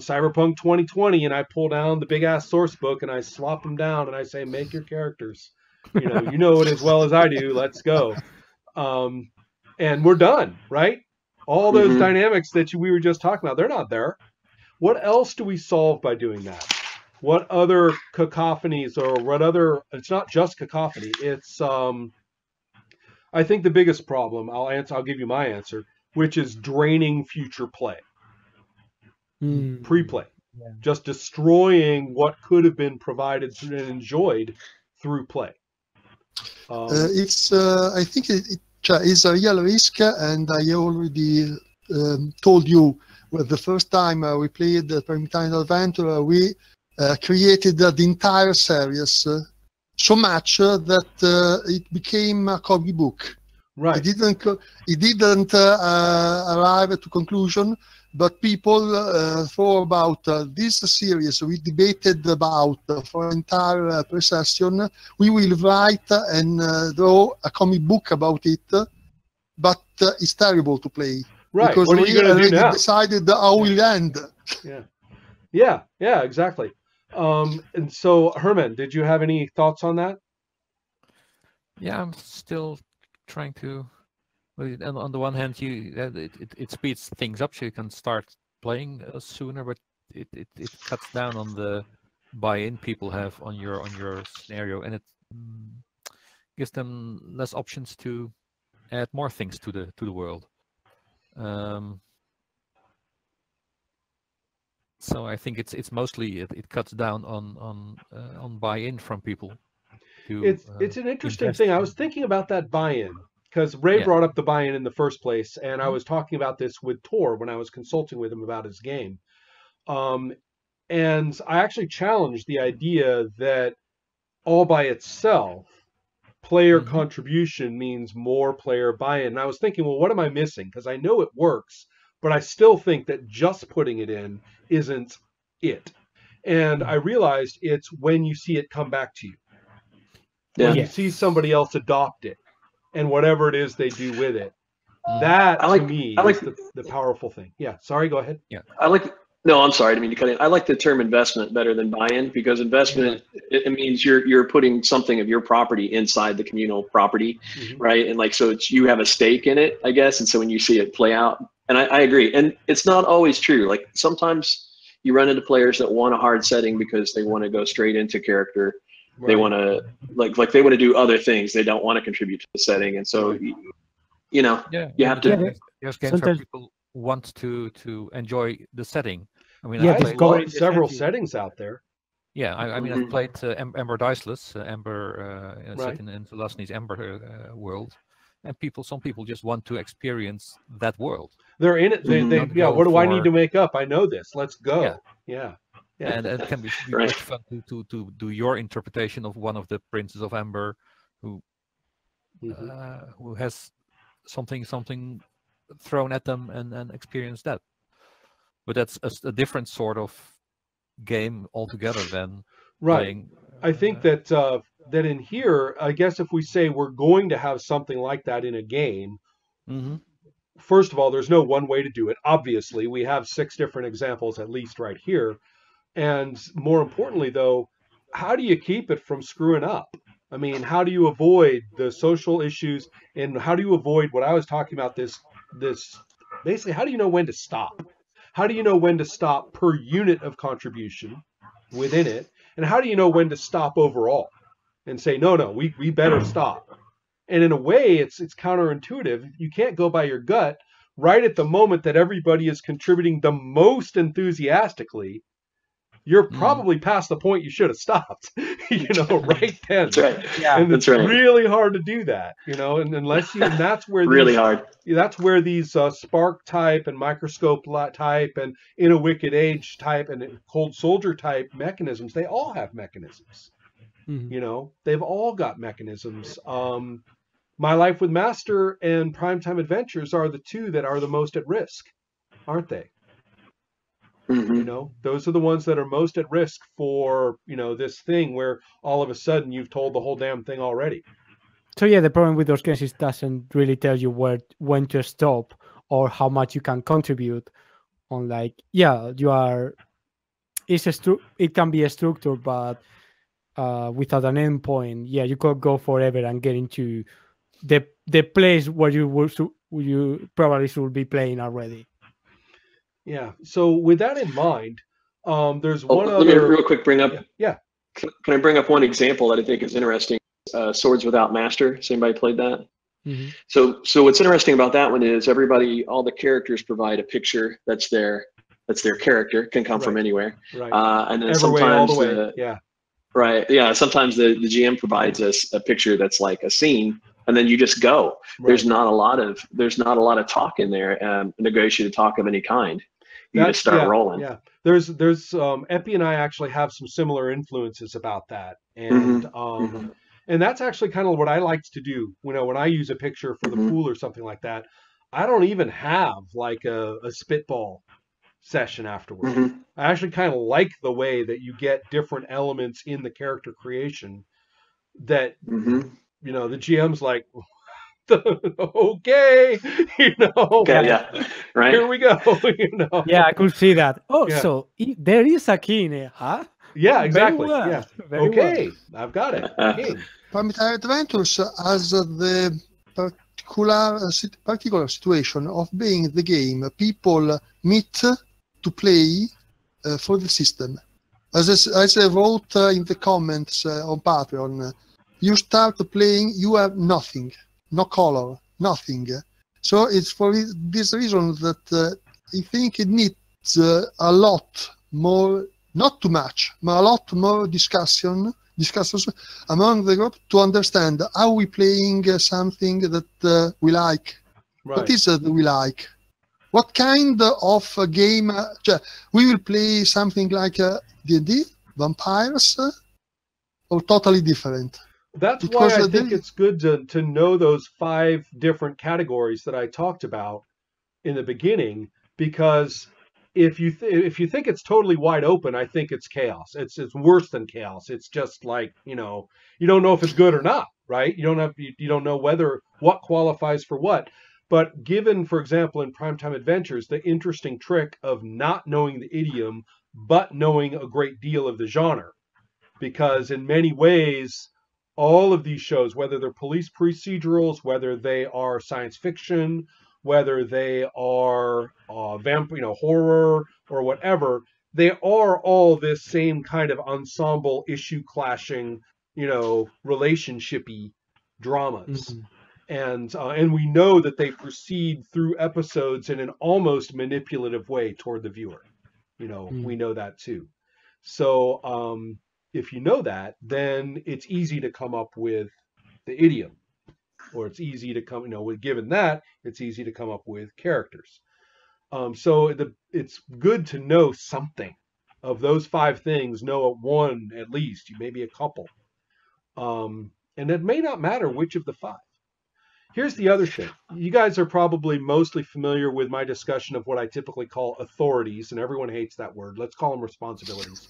Cyberpunk 2020, and I pull down the big ass source book, and I swap them down, and I say, make your characters. You know it as well as I do. Let's go. And we're done, right? All those dynamics that we were just talking about, they're not there. What else do we solve by doing that? What other cacophonies, or what other, it's not just cacophony. It's, I think the biggest problem, I'll give you my answer, which is draining future play. Pre-play, just destroying what could have been provided and enjoyed through play. I think it is a real risk, and I already told you the first time we played the Time Adventure, we created the entire series so much that it became a comic book. Right. It didn't arrive at a conclusion. But people thought about this series. We debated about for entire pre-session. We will write and draw a comic book about it, but it's terrible to play. Right. Because what are you going to do now? Decided how we'll end. Yeah, exactly. And so, Herman, did you have any thoughts on that? Yeah, I'm still trying to. And on the one hand, it speeds things up, so you can start playing sooner, but it cuts down on the buy-in people have on your scenario, and it gives them less options to add more things to the world. So I think it's mostly it cuts down on buy-in from people. It's an interesting thing. I was thinking about that buy-in, because Ray brought up the buy-in in the first place, and I was talking about this with Tor when I was consulting with him about his game. And I actually challenged the idea that all by itself, player contribution means more player buy-in. And I was thinking, well, what am I missing? Because I know it works, but I still think that just putting it in isn't it. And I realized it's when you see it come back to you. When you see somebody else adopt it, and whatever it is they do with it. That, to me, is the powerful thing. Yeah, sorry, go ahead. Yeah, no, I'm sorry, I didn't mean to cut in. I like the term investment better than buy-in, because investment, it means you're putting something of your property inside the communal property, right? And like, so you have a stake in it, I guess, and so when you see it play out, and I agree, and it's not always true. Like, sometimes you run into players that want a hard setting because they want to go straight into character. Right. They want to like they want to do other things. They don't want to contribute to the setting, and so you have to. There's games where people want to enjoy the setting. I mean, I've got several settings out there. Yeah, I mean, I've played Ember Diceless, Ember set in Zelazny's Ember world, and some people just want to experience that world. They're in it. They yeah. What do I need to make up? I know this. Let's go. Yeah. And it can be much fun to do your interpretation of one of the princes of Ember, who has something thrown at them and experience that. But that's a different sort of game altogether than playing. I think that that in here, I guess if we say we're going to have something like that in a game, first of all, there's no one way to do it. Obviously, we have 6 different examples at least right here. And more importantly, though, how do you keep it from screwing up? I mean, how do you avoid the social issues, and how do you avoid what I was talking about, this basically, how do you know when to stop? How do you know when to stop per unit of contribution within it? And how do you know when to stop overall and say, no, we better stop? And in a way, it's counterintuitive. You can't go by your gut right at the moment that everybody is contributing the most enthusiastically. You're probably past the point you should have stopped, right then. That's right. Yeah, and it's really hard to do that, and unless and that's where really hard. That's where these Spark type and Microscope type and In a Wicked Age type and Cold Soldier type mechanisms, they all have mechanisms. They've all got mechanisms. My Life with Master and Primetime Adventures are the 2 that are the most at risk, aren't they? Those are the ones that are most at risk for, this thing where all of a sudden you've told the whole damn thing already. So yeah, the problem with those games is it doesn't really tell you when to stop or how much you can contribute on, like, it can be a structure, but without an endpoint, you could go forever and get into the place where you probably should be playing already. Yeah. So with that in mind, there's one other. Let me real quick bring up. Yeah. Can I bring up one example that I think is interesting? Swords Without Master. Has anybody played that? So what's interesting about that one is all the characters provide a picture that's their character, can come from anywhere. And then sometimes sometimes the GM provides us a picture that's like a scene, and then you just go. There's not a lot of talk in there, negotiated talk of any kind. You just start rolling. Yeah. There's Epi and I actually have some similar influences about that. And and that's actually kind of what I like to do. When I use a picture for the pool or something like that, I don't even have like a spitball session afterward. I actually kind of like the way that you get different elements in the character creation that the GM's like, okay, right, here we go. Yeah, I could see that. So there is a key in it, huh? Yeah, exactly. Very well. I've got it. Primetime Adventures has the particular situation of being the game people meet to play for the system. As I wrote in the comments on Patreon, you start playing, you have nothing, no color, nothing. So it's for this reason that I think it needs a lot more, not too much, but a lot more discussions among the group to understand how we playing something that we like. What is it we like? What kind of a game? We will play something like D&D, Vampires, or totally different? That's why I think it's good to know those 5 different categories that I talked about in the beginning, because if you think it's totally wide open, I think it's chaos. It's worse than chaos. It's just like, you don't know if it's good or not, right? You don't know what qualifies for what. But given, for example, in Primetime Adventures, the interesting trick of not knowing the idiom, but knowing a great deal of the genre, because in many ways, all of these shows, whether they're police procedurals, whether they are science fiction, whether they are horror or whatever, they are all this same kind of ensemble issue clashing, relationship-y dramas. And we know that they proceed through episodes in an almost manipulative way toward the viewer. We know that too. So if you know that, then it's easy to come up with the idiom, or it's easy to come, given that, it's easy to come up with characters. So it's good to know something of those 5 things, know one at least, maybe a couple. And it may not matter which of the 5. Here's the other thing. You guys are probably mostly familiar with my discussion of what I typically call authorities, and everyone hates that word. Let's call them responsibilities.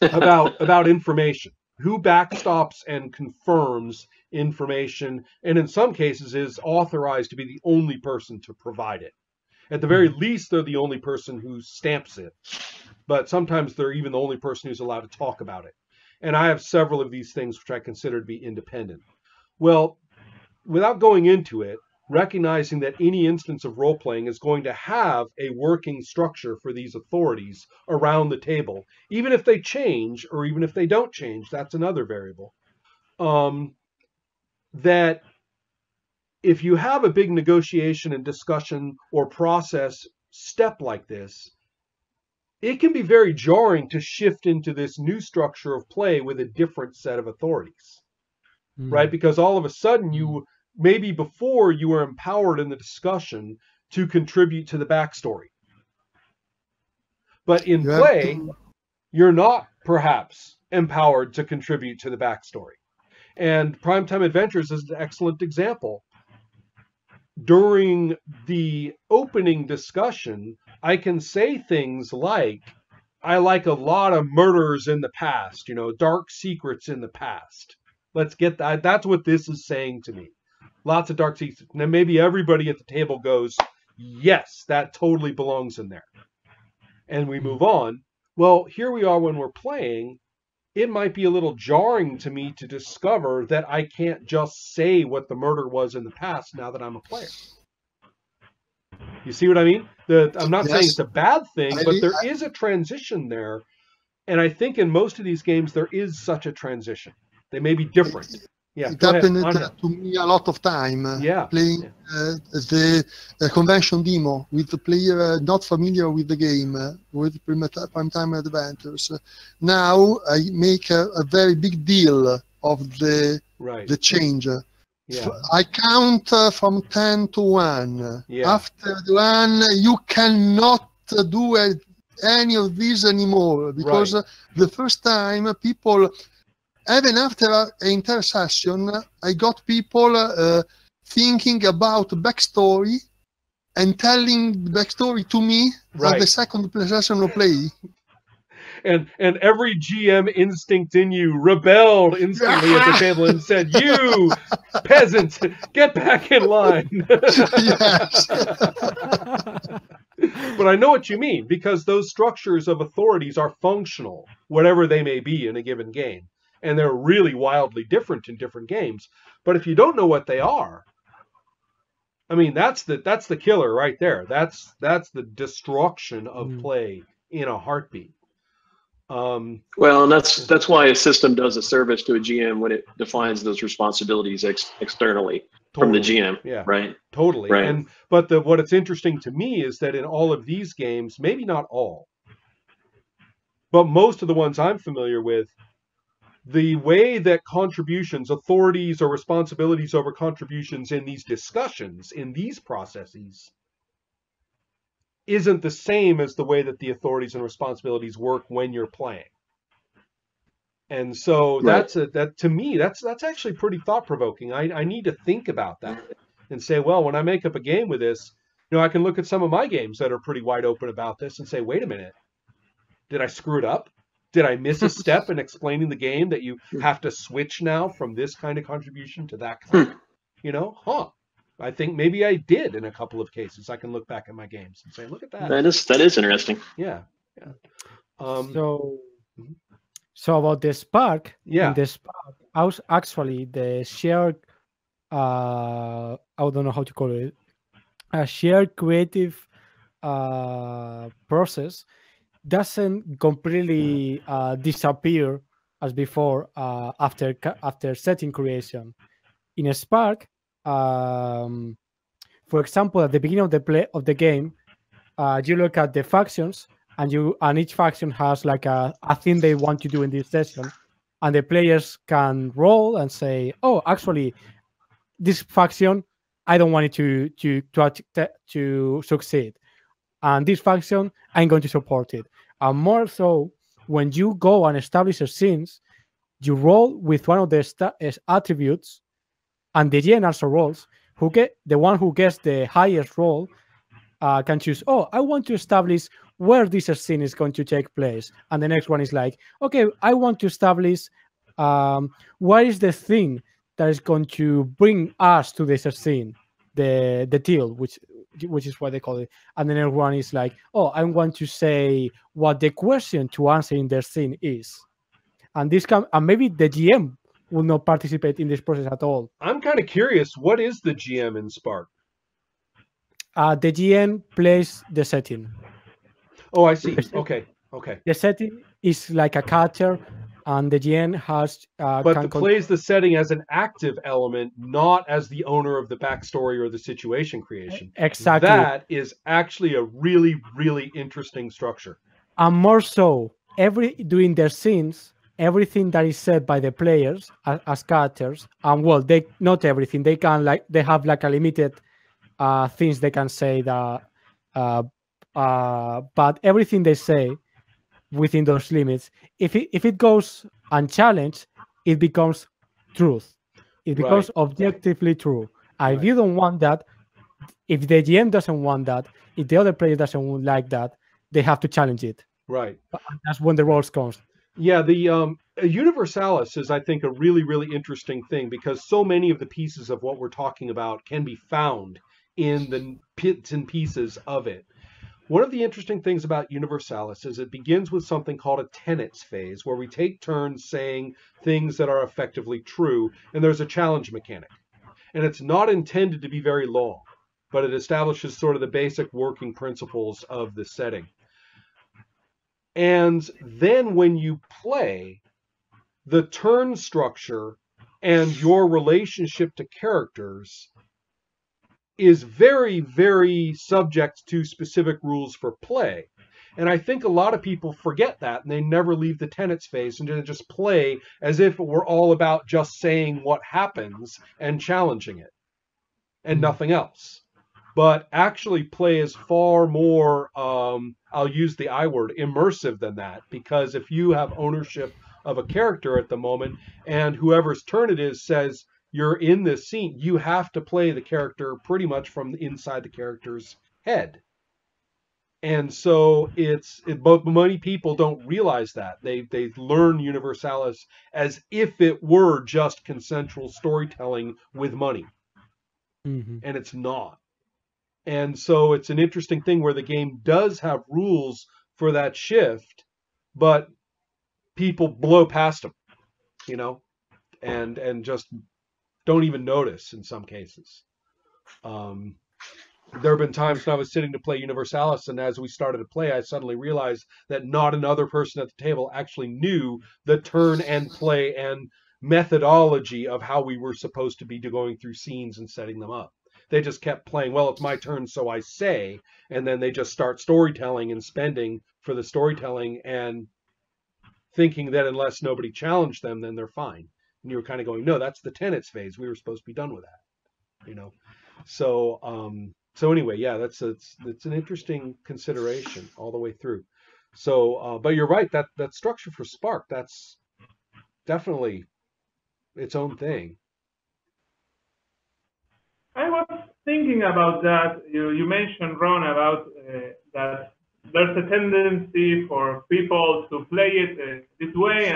About information. Who backstops and confirms information, and in some cases is authorized to be the only person to provide it. At the very least, they're the only person who stamps it, but sometimes they're even the only person who's allowed to talk about it. And I have several of these things which I consider to be independent. Well, without going into it, recognizing that any instance of role-playing is going to have a working structure for these authorities around the table, even if they change or even if they don't change, that's another variable. That if you have a big negotiation and discussion or process step like this, it can be very jarring to shift into this new structure of play with a different set of authorities, right? Because all of a sudden maybe before you were empowered in the discussion to contribute to the backstory. But in play, you're not perhaps empowered to contribute to the backstory. And Primetime Adventures is an excellent example. During the opening discussion, I can say things like, I like a lot of murders in the past, dark secrets in the past. Let's get that. That's what this is saying to me. Lots of dark secrets. And then maybe everybody at the table goes, yes, that totally belongs in there. And we move on. Well, here we are when we're playing. It might be a little jarring to me to discover that I can't just say what the murder was in the past now that I'm a player. You see what I mean? I'm not saying it's a bad thing, but there is a transition there. And I think in most of these games, there is such a transition. They may be different. Yeah, it happened to me a lot of time playing the convention demo with the player not familiar with the game, with Primetime Adventures. Now I make a very big deal of the change. Yeah. I count from 10 to 1. Yeah. After 1, you cannot do any of this anymore, because the first time people, even after an intersession, I got people thinking about backstory and telling the backstory to me at the second session of play. And every GM instinct in you rebelled instantly at the table and said, "You peasants, get back in line." Yes. But I know what you mean, because those structures of authorities are functional, whatever they may be in a given game. And they're really wildly different in different games. But if you don't know what they are, I mean, that's the killer right there. That's the destruction of play in a heartbeat. Well, and that's why a system does a service to a GM when it defines those responsibilities externally from the GM. Yeah, right. Totally. Right. But what it's interesting to me is that in all of these games, maybe not all, but most of the ones I'm familiar with, the way that contributions, authorities or responsibilities over contributions in these discussions, in these processes, isn't the same as the way that the authorities and responsibilities work when you're playing. And so that to me, that's actually pretty thought-provoking. I need to think about that and say, well, when I make up a game with this, I can look at some of my games that are pretty wide open about this and say, wait a minute, did I screw it up? Did I miss a step in explaining the game that you have to switch now from this kind of contribution to that kind? I think maybe I did in a couple of cases. I can look back at my games and say, look at that. That is interesting. Yeah. So about the Spark, in the Spark, actually the shared, I don't know how to call it, a shared creative process doesn't completely disappear as before after setting creation. In a Spark, for example, at the beginning of the game, you look at the factions and each faction has like a thing they want to do in this session, and the players can roll and say, oh, actually, this faction, I don't want it to succeed, and this faction, I'm going to support it. And more so, when you go and establish a scenes, you roll with one of the attributes, and the GM also rolls. The one who gets the highest roll can choose, oh, I want to establish where this scene is going to take place. And the next one is like, okay, I want to establish what is the thing that is going to bring us to this scene, the deal, which is what they call it. And the next one is like, oh, I want to say what the question to answer in the scene is. And and maybe the GM will not participate in this process at all. I'm kind of curious, what is the GM in Spark? The GM plays the setting. Oh, I see. Okay. The setting is like a character, and the GM has... but plays the setting as an active element, not as the owner of the backstory or the situation creation. Exactly. That is actually a really, really interesting structure. And more so, during their scenes, everything that is said by the players as characters, and well, not everything. They have like a limited things they can say that, but everything they say within those limits, if it goes unchallenged, it becomes truth. It becomes objectively true. And if you don't want that, if the GM doesn't want that, if the other player doesn't like that, they have to challenge it. Right. That's when the roles comes. Yeah, the Universalis is, I think, a really, really interesting thing, because so many of the pieces of what we're talking about can be found in the bits and pieces of it. One of the interesting things about Universalis is it begins with something called a tenets phase, where we take turns saying things that are effectively true, and there's a challenge mechanic. And it's not intended to be very long, but it establishes sort of the basic working principles of the setting. And then when you play, the turn structure and your relationship to characters is very, very subject to specific rules for play. And I think a lot of people forget that, and they never leave the tenets phase and just play as if it were all about just saying what happens and challenging it and nothing else. But actually play is far more, I'll use the I word, immersive than that, because if you have ownership of a character at the moment and whoever's turn it is says you're in this scene, you have to play the character pretty much from inside the character's head. And so but many people don't realize that. They learn Universalis as if it were just consensual storytelling with money. Mm-hmm. And it's not. And so it's an interesting thing where the game does have rules for that shift, but people blow past them, and just don't even notice in some cases. There have been times when I was sitting to play Universalis, and as we started to play, I suddenly realized that not another person at the table actually knew the turn and play and methodology of how we were supposed to be going through scenes and setting them up. They just kept playing, well, it's my turn, so I say, and then they just start storytelling and spending for the storytelling and thinking that unless nobody challenged them, then they're fine. And you were kind of going, no, that's the tenets phase. We were supposed to be done with that, So anyway, yeah, it's an interesting consideration all the way through. So, but you're right, that structure for Spark, that's definitely its own thing. I was thinking about that. You mentioned, Ron, about that there's a tendency for people to play it this way,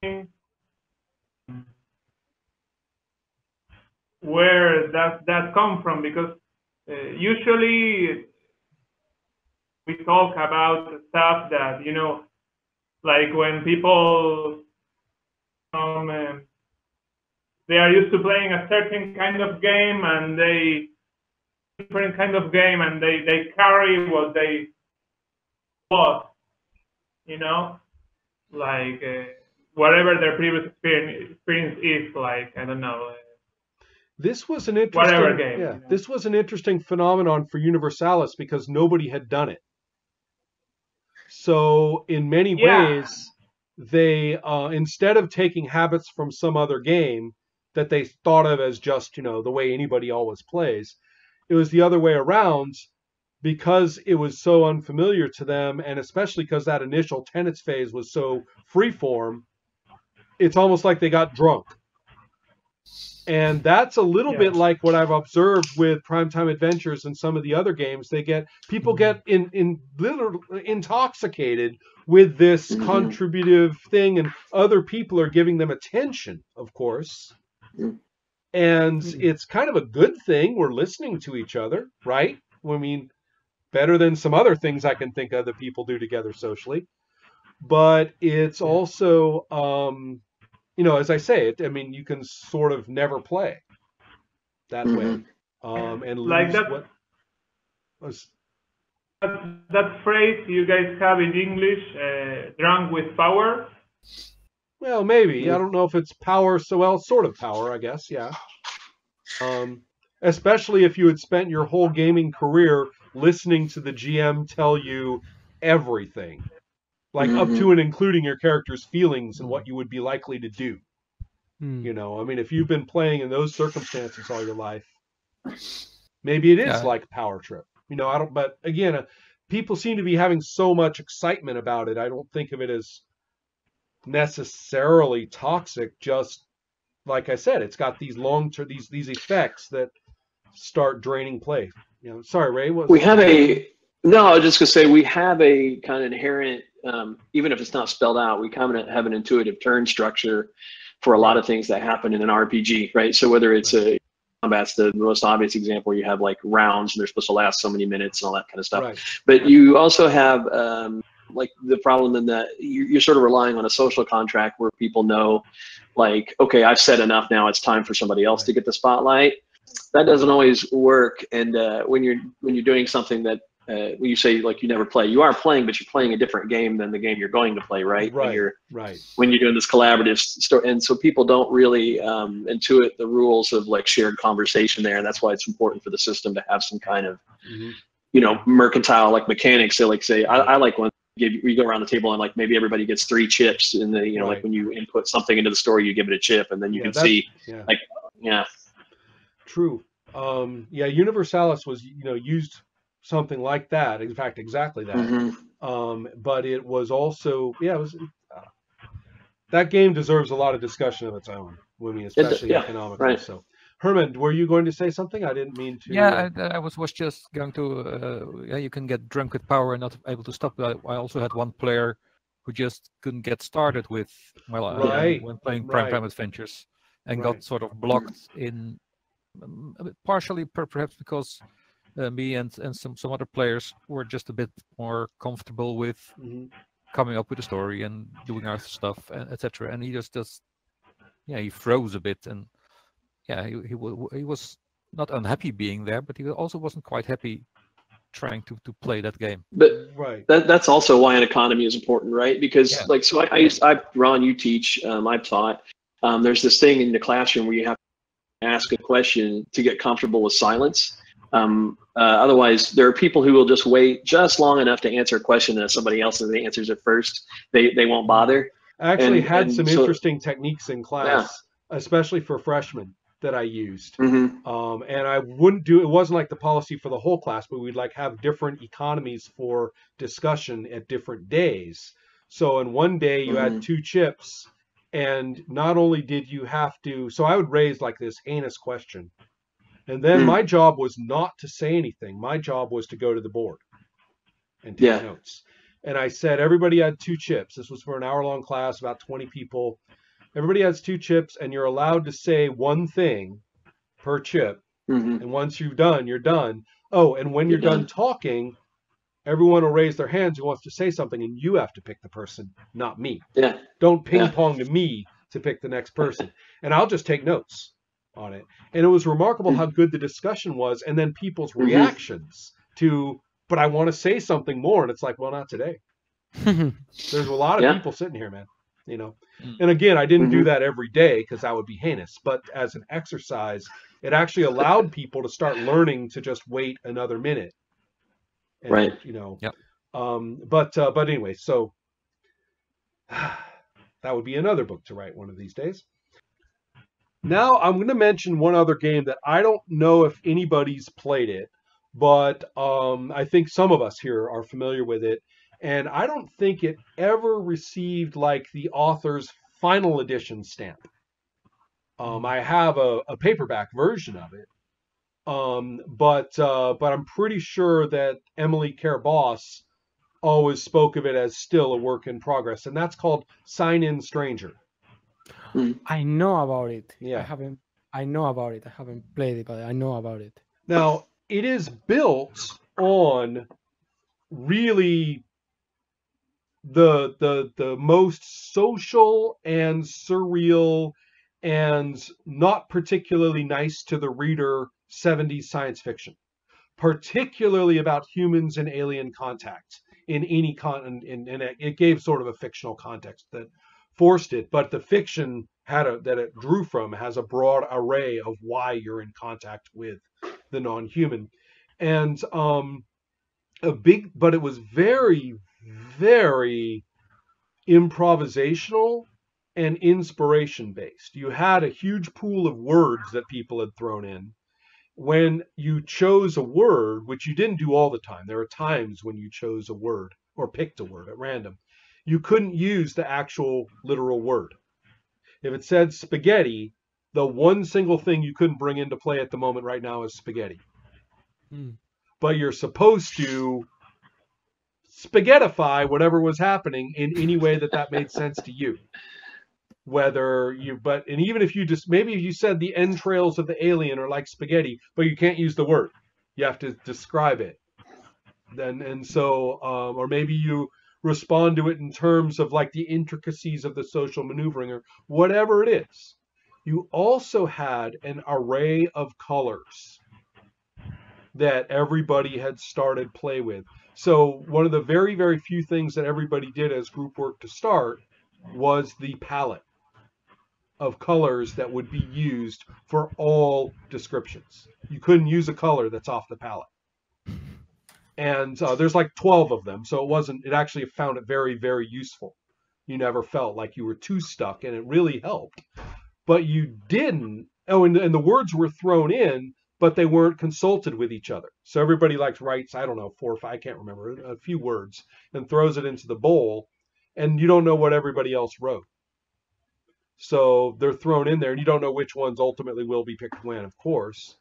and where does that come from? Because usually we talk about stuff that, like when people they are used to playing a certain kind of game, and they carry what they was, like whatever their previous experience is, like, I don't know. This was an interesting game. Yeah, this was an interesting phenomenon for Universalis because nobody had done it. So in many ways, they instead of taking habits from some other game that they thought of as just, the way anybody always plays, it was the other way around, because it was so unfamiliar to them, and especially because that initial tennis phase was so freeform, it's almost like they got drunk. And that's a little bit like what I've observed with Primetime Adventures and some of the other games. People get literally intoxicated with this contributive thing, and other people are giving them attention, of course. And it's kind of a good thing. We're listening to each other, right? I mean, better than some other things I can think of that people do together socially. But it's also, as I say, you can sort of never play that way. And like lose that phrase you guys have in English, drunk with power. Well, maybe. I don't know if it's power, sort of power, I guess, yeah. Especially if you had spent your whole gaming career listening to the GM tell you everything. Like up to and including your character's feelings and what you would be likely to do. If you've been playing in those circumstances all your life, maybe it is like Power Trip. But again, people seem to be having so much excitement about it. I don't think of it as necessarily toxic. Just like I said, it's got these long-term, these effects that start draining play. Sorry, Ray. I was just gonna say, we have a kind of inherent, even if it's not spelled out, we kind of have an intuitive turn structure for a lot of things that happen in an RPG, right? So whether it's combat's the most obvious example, you have like rounds and they're supposed to last so many minutes and all that kind of stuff. Right. But you also have like the problem in that you're sort of relying on a social contract where people know, like, okay, I've said enough now, it's time for somebody else to get the spotlight. That doesn't always work. And when you're doing something that when you say like you never play, you are playing, but you're playing a different game than the game you're going to play, right? When you're doing this collaborative story, and so people don't really intuit the rules of like shared conversation there, and that's why it's important for the system to have some kind of mercantile like mechanics. So like say I like when you go around the table and like maybe everybody gets 3 chips, and then like when you input something into the story, you give it a chip, and then you can see True. Universalis was used something like that. In fact, exactly that. But it was also, that game deserves a lot of discussion of its own. Especially economically. Right. So, Herman, were you going to say something? I didn't mean to. Yeah, I was just going to. You can get drunk with power and not able to stop. I also had one player who just couldn't get started with when playing Primetime Adventures, and got sort of blocked in. Partially, perhaps because me and some other players were just a bit more comfortable with coming up with a story and doing our stuff, etc. And he just he froze a bit, and he was not unhappy being there, but he also wasn't quite happy trying to play that game. But that's also why an economy is important, right? Because Ron, you teach, I've taught. There's this thing in the classroom where you have to ask a question to get comfortable with silence. Otherwise, there are people who will just wait just long enough to answer a question, and if somebody else answers it first, they won't bother. I actually had some interesting techniques in class, especially for freshmen, that I used. And I wouldn't it wasn't like the policy for the whole class, but we'd like have different economies for discussion at different days. So in one day you had 2 chips, and not only did you have to, so I would raise like this heinous question. And then my job was not to say anything. My job was to go to the board and take notes. And I said, everybody had 2 chips. This was for an hour-long class, about 20 people. Everybody has 2 chips, and you're allowed to say one thing per chip. And once you're done, you're done. Oh, and when you're done talking, everyone will raise their hands who wants to say something, and you have to pick the person, not me. Don't ping-pong to me to pick the next person. And I'll just take notes on it. And it was remarkable how good the discussion was, and then people's reactions to, but I want to say something more. And it's like, well, not today. There's a lot of people sitting here, man. And again, I didn't do that every day because that would be heinous, but as an exercise, it actually allowed people to start learning to just wait another minute. And, But anyway, so that would be another book to write one of these days. Now I'm going to mention one other game that I don't know if anybody's played it, but I think some of us here are familiar with it. And I don't think it ever received like the author's final edition stamp. I have a paperback version of it, but I'm pretty sure that Emily Care-Boss always spoke of it as still a work in progress, and that's called Sign In Stranger. I know about it. Yeah, I know about it. I haven't played it, but I know about it. Now it is built on really the most social and surreal and not particularly nice to the reader 70s science fiction, particularly about humans and alien contact in any and it gave sort of a fictional context that forced it, but the fiction that it drew from has a broad array of why you're in contact with the non-human. And but it was very, very improvisational and inspiration based. You had a huge pool of words that people had thrown in. When you chose a word, which you didn't do all the time, there are times when you chose a word or picked a word at random, you couldn't use the actual literal word. If it said spaghetti, the one single thing you couldn't bring into play at the moment right now is spaghetti. But you're supposed to spaghettify whatever was happening in any way that made sense to you. And even if you just, maybe if you said the entrails of the alien are like spaghetti, but you can't use the word, you have to describe it. Or maybe you respond to it in terms of like the intricacies of the social maneuvering or whatever it is. You also had an array of colors that everybody had started play with. So one of the very, very few things that everybody did as group work to start was the palette of colors that would be used for all descriptions. You couldn't use a color that's off the palette. And there's like 12 of them. So it actually found it very, very useful. You never felt like you were too stuck, and it really helped. But you didn't, and the words were thrown in, but they weren't consulted with each other. So everybody writes, I don't know, 4 or 5, I can't remember, a few words, and throws it into the bowl, and you don't know what everybody else wrote. So they're thrown in there, and you don't know which ones ultimately will be picked when, of course.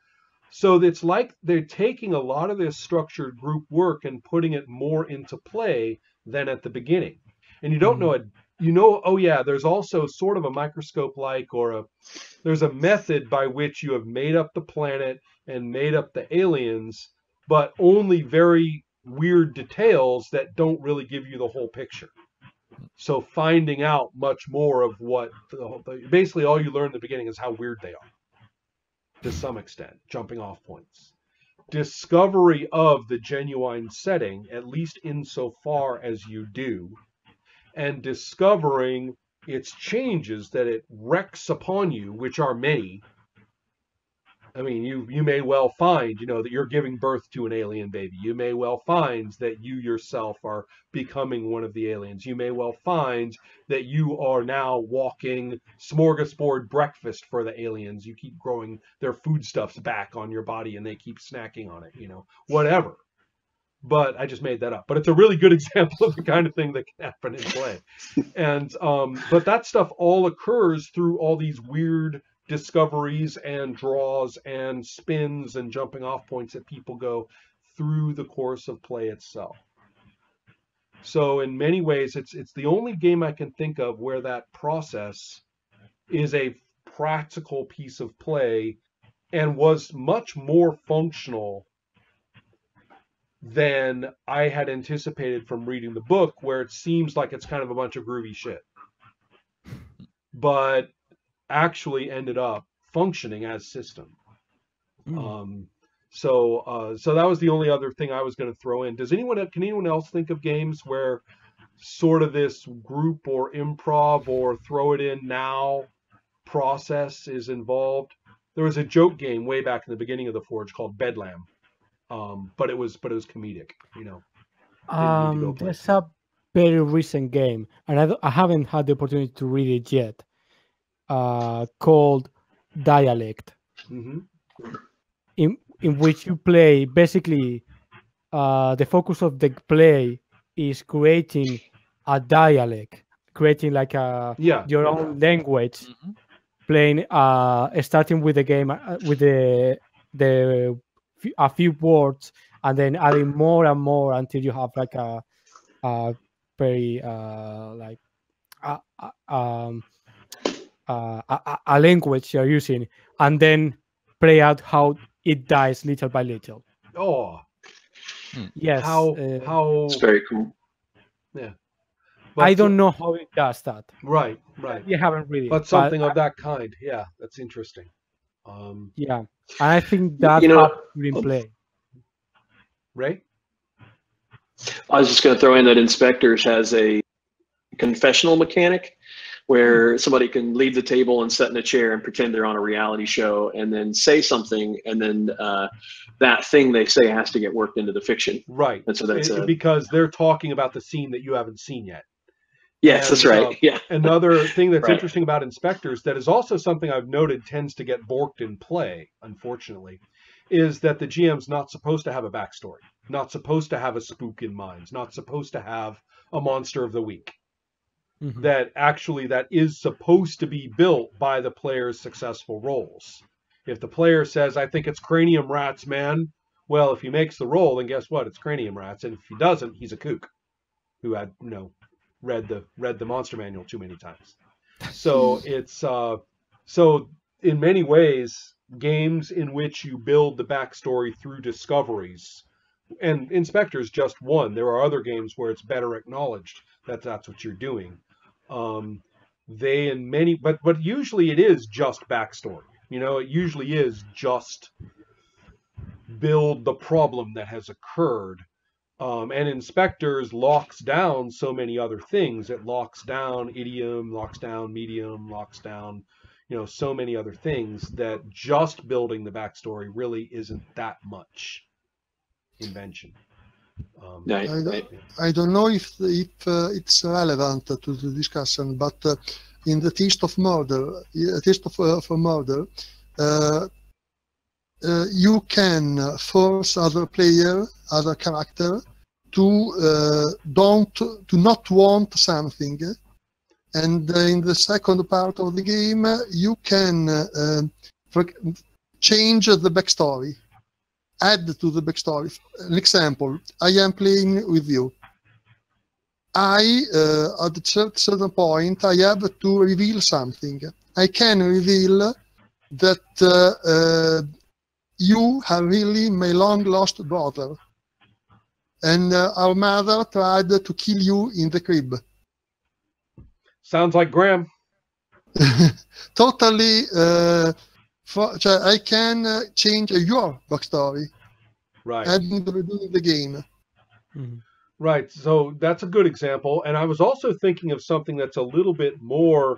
So it's like they're taking a lot of this structured group work and putting it more into play than at the beginning. And you don't know it. Oh yeah, there's also sort of a microscope-like, there's a method by which you have made up the planet and made up the aliens, but only very weird details that don't really give you the whole picture. So finding out much more of basically all you learn in the beginning is how weird they are, to some extent, jumping off points. Discovery of the genuine setting, at least insofar as you do, and discovering its changes that it wreaks upon you, which are many. I mean, you may well find, that you're giving birth to an alien baby. You may well find that you yourself are becoming one of the aliens. You may well find that you are now walking smorgasbord breakfast for the aliens. You keep growing their foodstuffs back on your body and they keep snacking on it, whatever. But I just made that up. But it's a really good example of the kind of thing that can happen in play. And but that stuff all occurs through all these weird discoveries and draws and spins and jumping off points that people go through the course of play itself. So in many ways, it's the only game I can think of where that process is a practical piece of play and was much more functional than I had anticipated from reading the book, where it seems like it's kind of a bunch of groovy shit, but actually ended up functioning as system. So that was the only other thing I was going to throw in. Can anyone else think of games where sort of this group or improv or throw it in now process is involved? There was a joke game way back in the beginning of the Forge called Bedlam. But it was comedic, There's a very recent game, and I haven't had the opportunity to read it yet, called Dialect, in which you play, basically, the focus of the play is creating a dialect, creating like your own language, playing, starting with the game with a few words, and then adding more and more until you have like a very like a language you're using, and then play out how it dies little by little. Oh, yes. How it's very cool. Yeah. But I don't know how it does that. Right. You haven't really. But something of that kind. Yeah, that's interesting. Yeah, and I think that helps in play. Ray? I was just going to throw in that Inspectors has a confessional mechanic where somebody can leave the table and sit in a chair and pretend they're on a reality show and then say something, and then that thing they say has to get worked into the fiction. Right. And so that's because they're talking about the scene that you haven't seen yet. Yes, that's right. Yeah. Another thing that's interesting about Inspectors that is also something I've noted tends to get borked in play, unfortunately, is that the GM's not supposed to have a backstory, not supposed to have a spook in mind, not supposed to have a monster of the week. That actually that is supposed to be built by the player's successful rolls. If the player says, I think it's cranium rats, man, well, if he makes the roll, then guess what? It's cranium rats. And if he doesn't, he's a kook who had, read the monster manual too many times. So it's so in many ways, games in which you build the backstory through discoveries, and Inspector's just one. There are other games where it's better acknowledged that that's what you're doing. They in many, but usually it is just backstory. It usually is just build the problem that has occurred. And Inspectors locks down so many other things. It locks down idiom, locks down medium, locks down, so many other things that just building the backstory really isn't that much invention. I don't know if it's relevant to the discussion, but in the Taste of Murder, you can force other character to not want something, and in the second part of the game you can change the backstory. Add to the backstory. An example, I am playing with you. At a certain point, I have to reveal something. I can reveal that you are really my long-lost brother. And our mother tried to kill you in the crib. Sounds like Graham. Totally. I can change your backstory, right? Adding to the game. Right. So that's a good example. And I was also thinking of something that's a little bit more,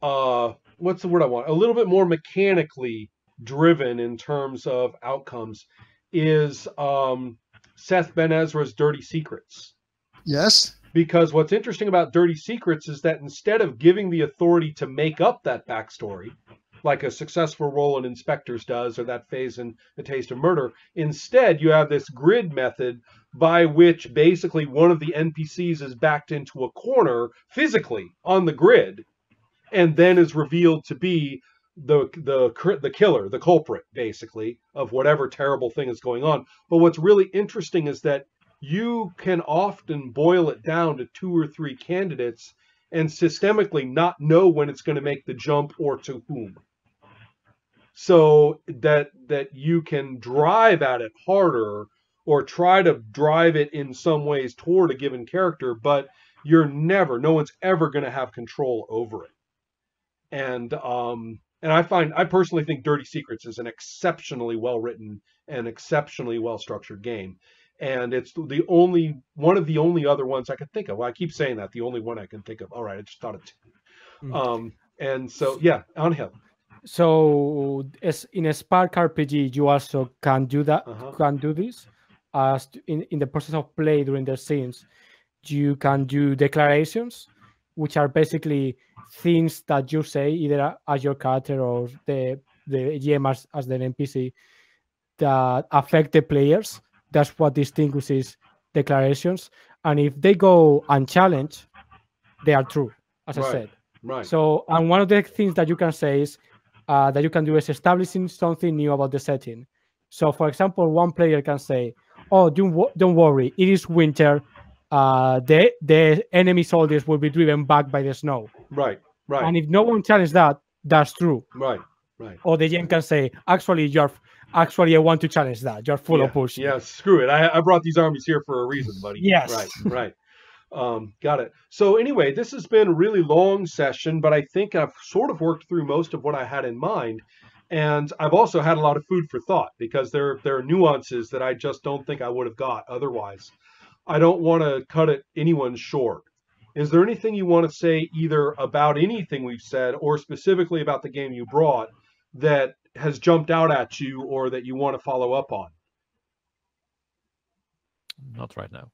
what's the word I want? A little bit more mechanically driven in terms of outcomes is Seth Ben Ezra's Dirty Secrets. Yes. Because what's interesting about Dirty Secrets is that instead of giving the authority to make up that backstory, like a successful roll in Inspectors does, or that phase in The Taste of Murder, instead you have this grid method by which basically one of the NPCs is backed into a corner physically on the grid, and then is revealed to be the killer, the culprit, basically, of whatever terrible thing is going on. But what's really interesting is that you can often boil it down to 2 or 3 candidates and systemically not know when it's going to make the jump or to whom. So that you can drive at it harder or try to drive it in some ways toward a given character, but no one's ever going to have control over it. And I personally think Dirty Secrets is an exceptionally well-written and exceptionally well-structured game. And it's one of the only other ones I could think of. Well, I keep saying that, the only one I can think of. All right, I just thought of 2. And so, yeah, Angel. So, as in a Spark RPG, you also can do that. Can do this. as in the process of play during the scenes, you can do declarations, which are basically things that you say either as your character or the GM as the NPC that affect the players. That's what distinguishes declarations. And if they go unchallenged, they are true, as I said. Right. So, and one of the things that you can say is that you can do is establishing something new about the setting. So, for example, one player can say, "Oh, don't worry, it is winter. The enemy soldiers will be driven back by the snow." Right. And if no one challenges that, that's true. Right. Or the GM can say, "Actually, I want to challenge that. You're full of bullshit." Yeah, screw it. I brought these armies here for a reason, buddy. Yes. Right. Got it. So anyway, this has been a really long session, but I think I've sort of worked through most of what I had in mind. And I've also had a lot of food for thought because there are nuances that I just don't think I would have got otherwise. I don't want to cut it anyone short. Is there anything you want to say either about anything we've said or specifically about the game you brought that has jumped out at you or that you want to follow up on? Not right now.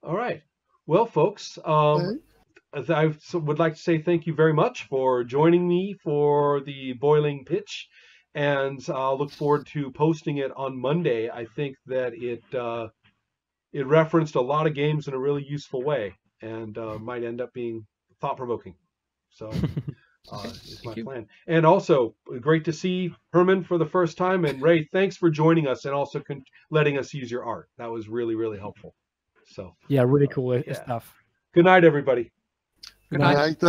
All right. Well, folks, I would like to say thank you very much for joining me for the Boiling Pitch, and I'll look forward to posting it on Monday. I think that it referenced a lot of games in a really useful way and might end up being thought-provoking. So it's my plan. And also, great to see Herman for the first time. And Ray, thanks for joining us and also letting us use your art. That was really, really helpful. So yeah, really cool stuff. Good night, everybody. Good night.